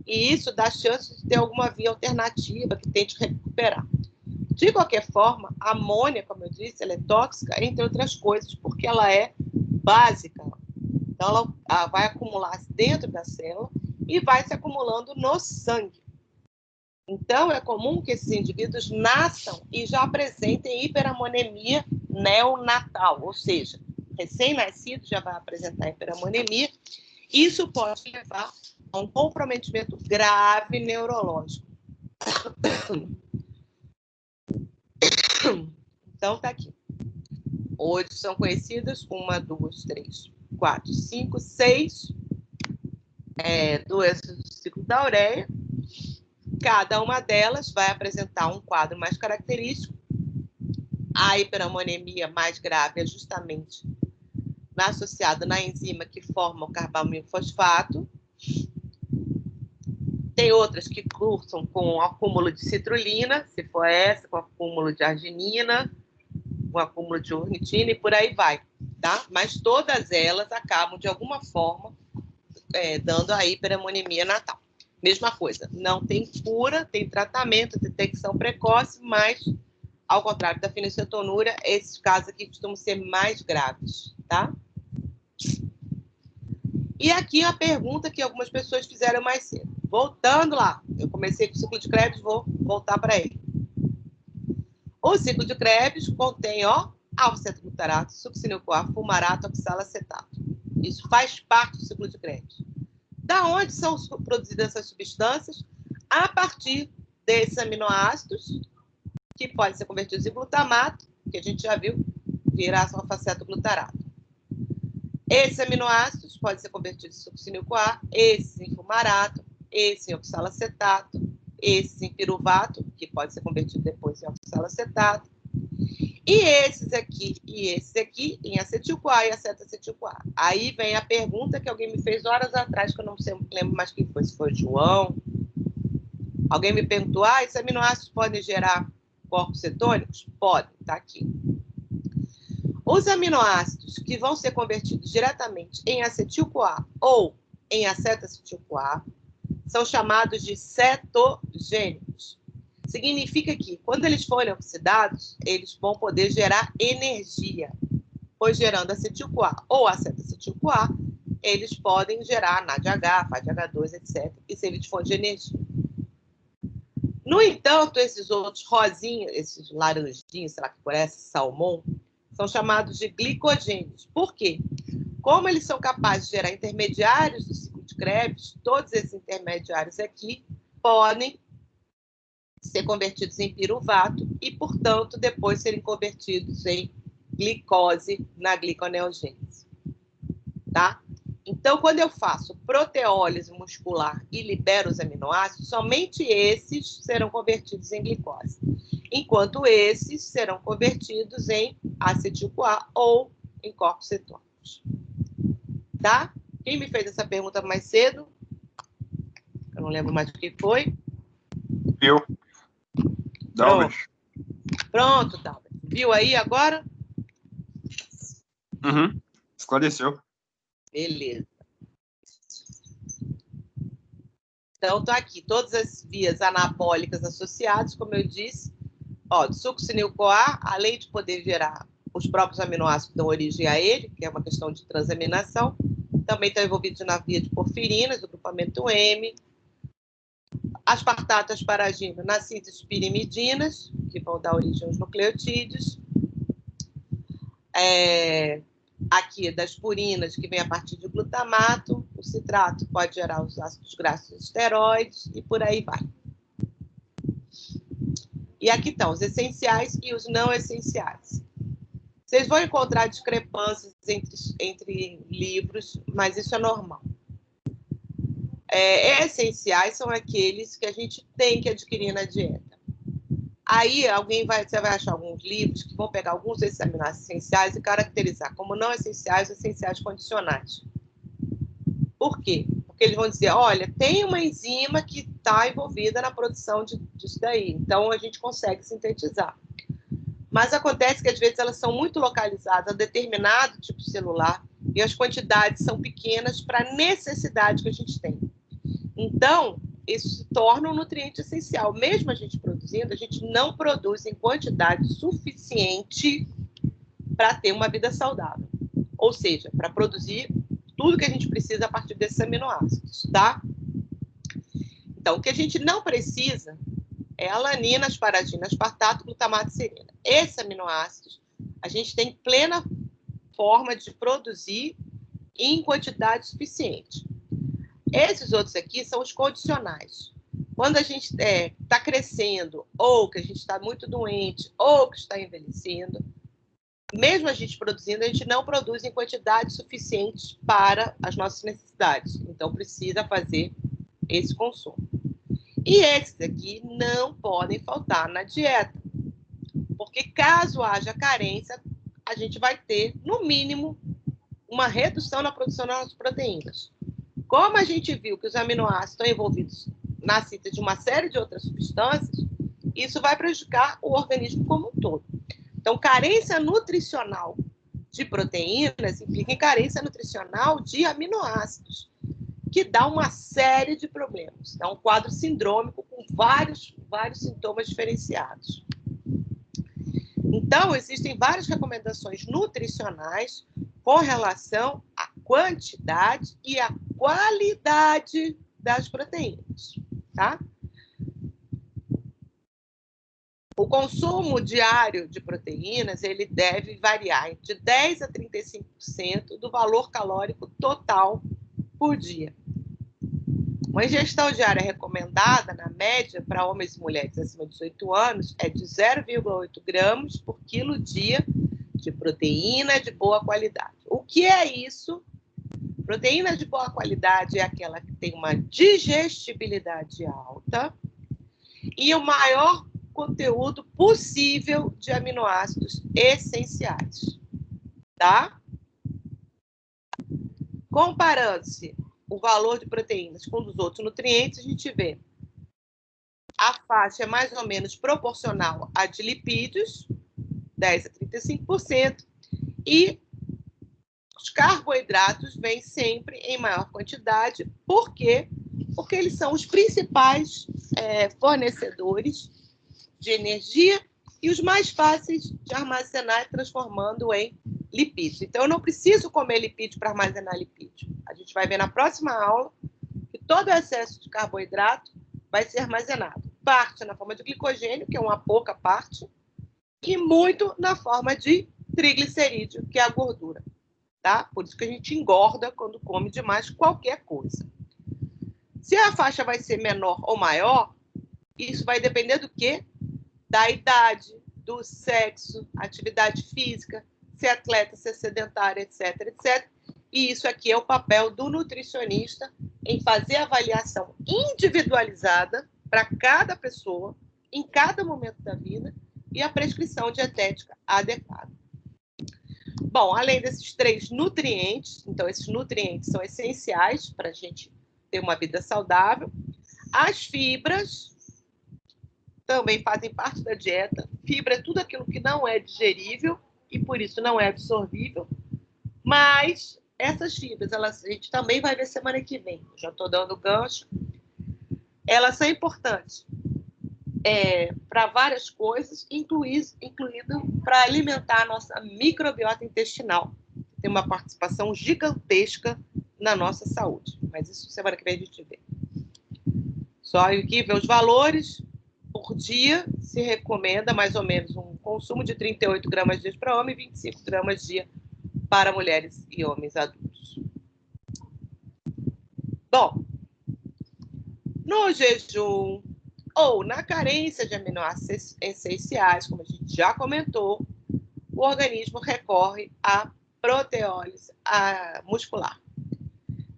E isso dá chance de ter alguma via alternativa que tente recuperar. De qualquer forma, a amônia, como eu disse, ela é tóxica, entre outras coisas, porque ela é básica. Então, ela vai acumular dentro da célula e vai se acumulando no sangue. Então, é comum que esses indivíduos nasçam e já apresentem hiperamonemia neonatal, ou seja, recém-nascido já vai apresentar hiperamonemia. Isso pode levar a um comprometimento grave neurológico. Então, tá aqui. Hoje são conhecidas 1, 2, 3, 4, 5, 6 doenças do ciclo da ureia. Cada uma delas vai apresentar um quadro mais característico. A hiperamonemia mais grave é justamente associada na enzima que forma o carbamilfosfato. Tem outras que cursam com acúmulo de citrulina, se for essa, com acúmulo de arginina, com acúmulo de ornitina e por aí vai, tá? Mas todas elas acabam, de alguma forma, dando a hiperamonemia natal. Mesma coisa, não tem cura, tem tratamento, detecção precoce, mas, ao contrário da fenilcetonúria, esses casos aqui costumam ser mais graves, tá? E aqui a pergunta que algumas pessoas fizeram mais cedo. Voltando lá, eu comecei com o ciclo de Krebs, vou voltar para ele. O ciclo de Krebs contém, ó, alfa-cetoglutarato, succinil-CoA, fumarato, oxalacetato. Isso faz parte do ciclo de Krebs. Da onde são produzidas essas substâncias? A partir desses aminoácidos, que podem ser convertidos em glutamato, que a gente já viu, virar alfa-cetoglutarato. Esses aminoácidos podem ser convertidos em succinil-CoA, esses em fumarato, esse em oxalacetato, esse em piruvato, que pode ser convertido depois em oxalacetato, e esses aqui e esse aqui em acetil-CoA e acetacetil-CoA. Aí vem a pergunta que alguém me fez horas atrás, que eu não lembro mais quem foi, se foi o João. Alguém me perguntou, esses aminoácidos podem gerar corpos cetônicos? Podem, tá aqui. Os aminoácidos que vão ser convertidos diretamente em acetil-CoA ou em acetacetil-CoA são chamados de cetogênicos. Significa que, quando eles forem oxidados, eles vão poder gerar energia, pois gerando acetil-CoA ou acetacetil-CoA, eles podem gerar NADH, FADH2, etc. E servir de fonte de energia. No entanto, esses outros rosinhos, esses laranjinhos, será que parece salmão, são chamados de glicogênios. Por quê? Como eles são capazes de gerar intermediários do ciclo de Krebs, todos esses intermediários aqui podem ser convertidos em piruvato e, portanto, depois serem convertidos em glicose na gliconeogênese. Tá? Então, quando eu faço proteólise muscular e libero os aminoácidos, somente esses serão convertidos em glicose, enquanto esses serão convertidos em acetil-CoA ou em corpos cetônicos. Tá? Quem me fez essa pergunta mais cedo? Eu não lembro mais o que foi. Eu. Dalbert. Pronto, Dalbert. Viu aí agora? Uhum. Esclareceu. Beleza. Então, estou aqui. Todas as vias anabólicas associadas, como eu disse. Ó, do succinil-CoA, além de poder gerar os próprios aminoácidos que dão origem a ele, que é uma questão de transaminação, também estão envolvidos na via de porfirinas, do grupamento M, aspartato e asparagina na síntese de pirimidinas, que vão dar origem aos nucleotídeos. Aqui das purinas, que vem a partir de glutamato. O citrato pode gerar os ácidos graxos esteroides e por aí vai. E aqui estão os essenciais e os não essenciais. Vocês vão encontrar discrepâncias entre livros, mas isso é normal. Essenciais são aqueles que a gente tem que adquirir na dieta. Aí você vai achar alguns livros que vão pegar alguns desses aminoácidos essenciais e caracterizar como não essenciais ou essenciais condicionais. Por quê? Porque eles vão dizer, olha, tem uma enzima que está envolvida na produção disso daí, então a gente consegue sintetizar. Mas acontece que às vezes elas são muito localizadas a determinado tipo celular e as quantidades são pequenas para a necessidade que a gente tem. Então, isso se torna um nutriente essencial. Mesmo a gente produzindo, a gente não produz em quantidade suficiente para ter uma vida saudável. Ou seja, para produzir tudo que a gente precisa a partir desses aminoácidos, tá? Então, o que a gente não precisa é alanina, asparagina, aspartato, glutamato e serina. Esses aminoácidos a gente tem plena forma de produzir em quantidade suficiente. Esses outros aqui são os condicionais. Quando a gente está crescendo, ou que a gente está muito doente, ou que está envelhecendo, mesmo a gente produzindo, a gente não produz em quantidades suficientes para as nossas necessidades. Então, precisa fazer esse consumo. E esses aqui não podem faltar na dieta. Porque caso haja carência, a gente vai ter, no mínimo, uma redução na produção das proteínas. Como a gente viu que os aminoácidos estão envolvidos na síntese de uma série de outras substâncias, isso vai prejudicar o organismo como um todo. Então, carência nutricional de proteínas implica em carência nutricional de aminoácidos, que dá uma série de problemas. É um quadro sindrômico com vários sintomas diferenciados. Então, existem várias recomendações nutricionais com relação à quantidade e à qualidade das proteínas, tá? O consumo diário de proteínas, ele deve variar entre 10% a 35% do valor calórico total por dia. Uma ingestão diária recomendada, na média, para homens e mulheres acima de 18 anos, é de 0,8 gramas por quilo dia de proteína de boa qualidade. O que é isso? Proteína de boa qualidade é aquela que tem uma digestibilidade alta e o maior conteúdo possível de aminoácidos essenciais, tá? Comparando-se o valor de proteínas com os outros nutrientes, a gente vê a faixa é mais ou menos proporcional à de lipídios, 10% a 35%, e os carboidratos vêm sempre em maior quantidade. Por quê? Porque eles são os principais fornecedores de energia e os mais fáceis de armazenar, transformando em lipídios. Então, eu não preciso comer lipídio para armazenar lipídio. A gente vai ver na próxima aula que todo o excesso de carboidrato vai ser armazenado. Parte na forma de glicogênio, que é uma pouca parte, e muito na forma de triglicerídeo, que é a gordura. Tá? Por isso que a gente engorda quando come demais qualquer coisa. Se a faixa vai ser menor ou maior, isso vai depender do quê? Da idade, do sexo, atividade física, se é atleta, se é sedentário, etc, etc. E isso aqui é o papel do nutricionista em fazer a avaliação individualizada para cada pessoa, em cada momento da vida, e a prescrição dietética adequada. Bom, além desses 3 nutrientes, então esses nutrientes são essenciais para a gente ter uma vida saudável, as fibras também fazem parte da dieta. Fibra é tudo aquilo que não é digerível e, por isso, não é absorvível. Mas essas fibras, a gente também vai ver semana que vem. Já estou dando gancho. Elas são importantes para várias coisas, incluindo para alimentar a nossa microbiota intestinal. Tem uma participação gigantesca na nossa saúde. Mas isso semana que vem a gente vê. Só aqui ver os valores. Por dia, se recomenda mais ou menos um consumo de 38 gramas dia para homem e 25 gramas dia para mulheres e homens adultos. Bom, no jejum ou na carência de aminoácidos essenciais, como a gente já comentou, o organismo recorre à proteólise muscular.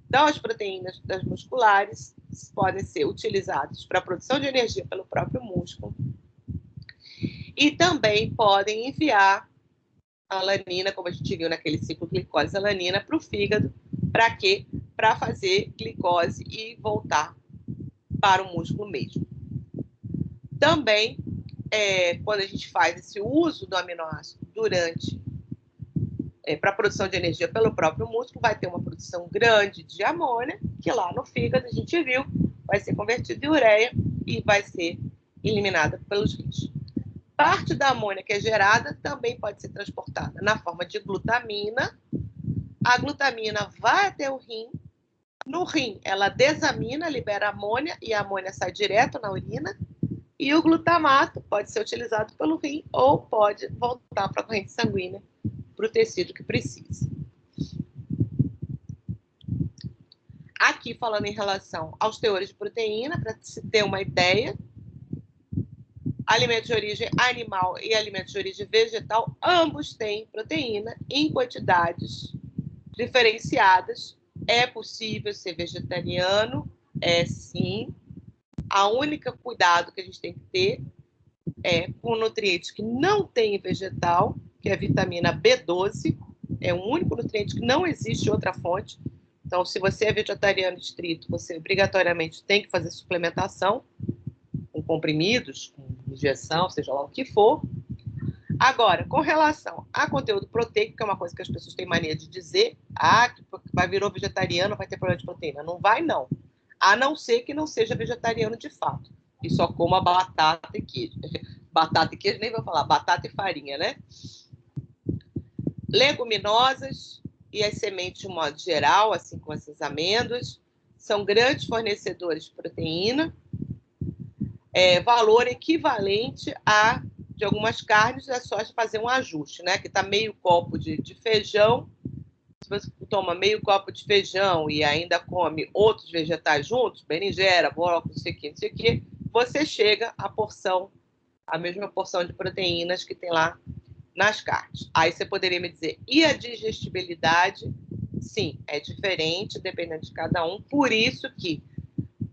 Então, as proteínas das musculares podem ser utilizadas para a produção de energia pelo próprio músculo e também podem enviar a alanina, como a gente viu naquele ciclo glicose-alanina, para o fígado. Para quê? Para fazer glicose e voltar para o músculo mesmo. Também, quando a gente faz esse uso do aminoácido para a produção de energia pelo próprio músculo, vai ter uma produção grande de amônia, que lá no fígado, a gente viu, vai ser convertida em ureia e vai ser eliminada pelos rins. Parte da amônia que é gerada também pode ser transportada na forma de glutamina. A glutamina vai até o rim. No rim, ela desamina, libera amônia, e a amônia sai direto na urina. E o glutamato pode ser utilizado pelo rim ou pode voltar para a corrente sanguínea, para o tecido que precisa. Aqui, falando em relação aos teores de proteína, para se ter uma ideia, alimentos de origem animal e alimentos de origem vegetal, ambos têm proteína em quantidades diferenciadas. É possível ser vegetariano? É sim. A única cuidado que a gente tem que ter é com nutrientes que não tem em vegetal, que é a vitamina B12, é o único nutriente que não existe outra fonte. Então, se você é vegetariano estrito, você obrigatoriamente tem que fazer suplementação com comprimidos, com injeção, seja lá o que for. Agora, com relação a conteúdo proteico, que é uma coisa que as pessoas têm mania de dizer, que virou vegetariano, vai ter problema de proteína. Não vai, não. A não ser que não seja vegetariano de fato. E só coma batata e queijo. Batata e queijo, nem vou falar, batata e farinha, né? Leguminosas e as sementes, de um modo geral, assim como essas amêndoas, são grandes fornecedores de proteína. Valor equivalente a de algumas carnes, é só fazer um ajuste, né? Que está meio copo de feijão. Se você toma meio copo de feijão e ainda come outros vegetais juntos, berinjela, brócolis, não sei o que, você chega à mesma porção de proteínas que tem lá nas carnes. Aí você poderia me dizer, e a digestibilidade? Sim, é diferente, dependendo de cada um. Por isso que,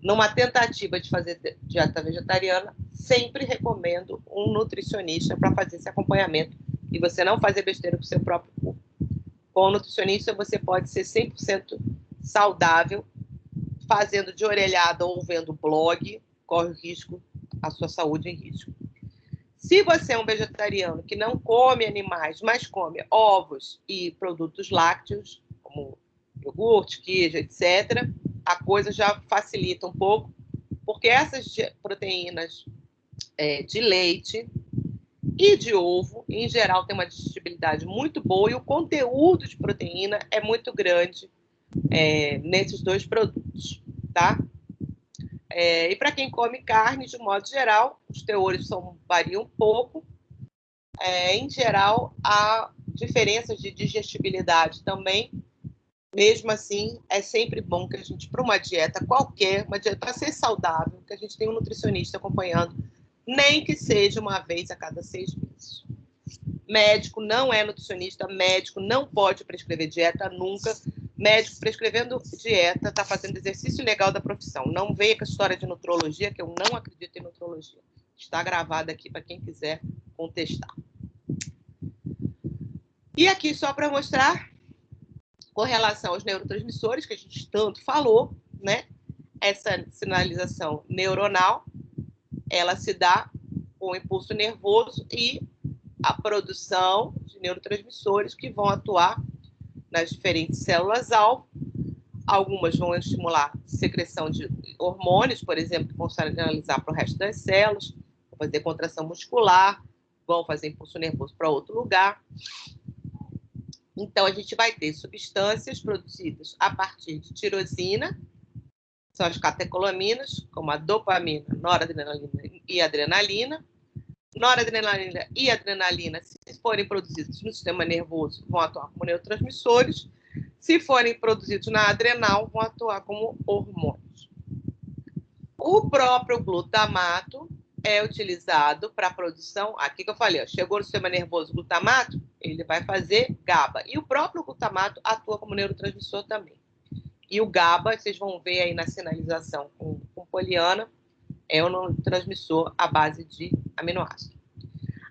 numa tentativa de fazer dieta vegetariana, sempre recomendo um nutricionista para fazer esse acompanhamento e você não fazer besteira com o seu próprio corpo. Com o nutricionista, você pode ser 100% saudável, fazendo de orelhada ou vendo blog, corre o risco, a sua saúde em risco. Se você é um vegetariano que não come animais, mas come ovos e produtos lácteos, como iogurte, queijo, etc., a coisa já facilita um pouco, porque essas proteínas de leite e de ovo, em geral, tem uma digestibilidade muito boa e o conteúdo de proteína é muito grande nesses dois produtos, tá? E para quem come carne, de modo geral, os teores variam um pouco. Em geral, há diferenças de digestibilidade também. Mesmo assim, é sempre bom que a gente, para uma dieta qualquer, uma dieta para ser saudável, que a gente tenha um nutricionista acompanhando, nem que seja uma vez a cada 6 meses. Médico não é nutricionista, médico não pode prescrever dieta nunca. Médico prescrevendo dieta está fazendo exercício legal da profissão. Não venha com a história de nutrologia, que eu não acredito em nutrologia. Está gravada aqui para quem quiser contestar. E aqui só para mostrar, com relação aos neurotransmissores, que a gente tanto falou, né? Essa sinalização neuronal, ela se dá com o impulso nervoso e a produção de neurotransmissores que vão atuar nas diferentes células-alvo. Algumas vão estimular a secreção de hormônios, por exemplo, que vão sinalizar para o resto das células, vão fazer contração muscular, vão fazer impulso nervoso para outro lugar. Então, a gente vai ter substâncias produzidas a partir de tirosina, são as catecolaminas, como a dopamina, noradrenalina e adrenalina. Noradrenalina e adrenalina, se forem produzidos no sistema nervoso, vão atuar como neurotransmissores. Se forem produzidos na adrenal, vão atuar como hormônios. O próprio glutamato é utilizado para a produção... Aqui que eu falei, ó, chegou no sistema nervoso o glutamato, ele vai fazer GABA. E o próprio glutamato atua como neurotransmissor também. E o GABA, vocês vão ver aí na sinalização com poliana, é um neurotransmissor à base de aminoácido.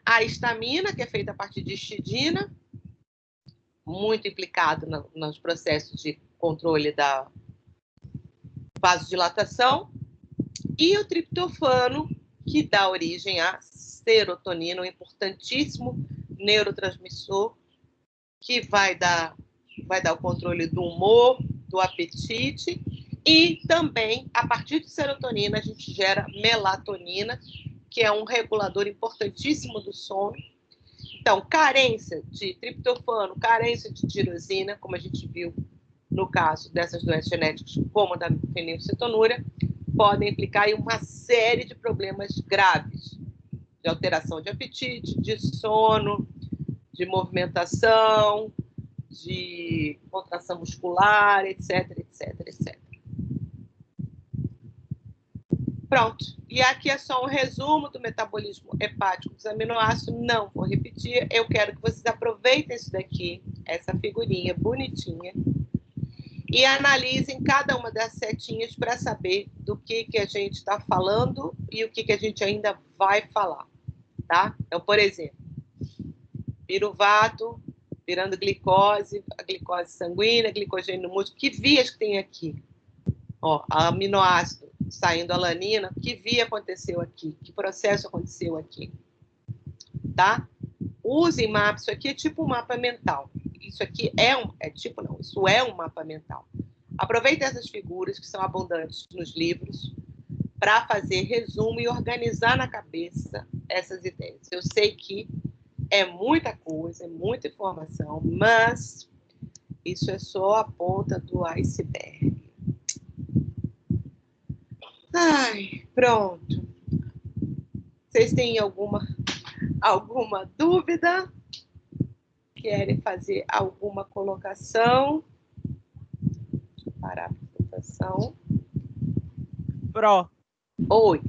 A histamina, que é feita a partir de histidina, muito implicado nos processos de controle da vasodilatação. E o triptofano, que dá origem à serotonina, um importantíssimo neurotransmissor que vai dar o controle do humor, do apetite. E também, a partir de serotonina, a gente gera melatonina, que é um regulador importantíssimo do sono. Então, carência de triptofano, carência de tirosina, como a gente viu no caso dessas doenças genéticas, como a da fenilcetonúria, podem implicar em uma série de problemas graves, de alteração de apetite, de sono, de movimentação, de contração muscular, etc, etc, etc. Pronto. E aqui é só um resumo do metabolismo hepático dos aminoácidos. Não vou repetir. Eu quero que vocês aproveitem isso daqui, essa figurinha bonitinha, e analisem cada uma das setinhas para saber do que a gente está falando e o que a gente ainda vai falar, tá? Então, por exemplo, piruvato virando glicose, a glicose sanguínea, glicogênio no músculo. Que vias que tem aqui? Ó, aminoácido saindo alanina, que via aconteceu aqui? Que processo aconteceu aqui? Tá? Usem mapa, isso aqui é tipo um mapa mental. Isso aqui isso é um mapa mental. Aproveitem essas figuras que são abundantes nos livros para fazer resumo e organizar na cabeça essas ideias. Eu sei que é muita coisa, é muita informação, mas isso é só a ponta do iceberg. Ai, pronto. Vocês têm alguma dúvida? Querem fazer alguma colocação? Deixa eu parar a apresentação. Pro. Oi.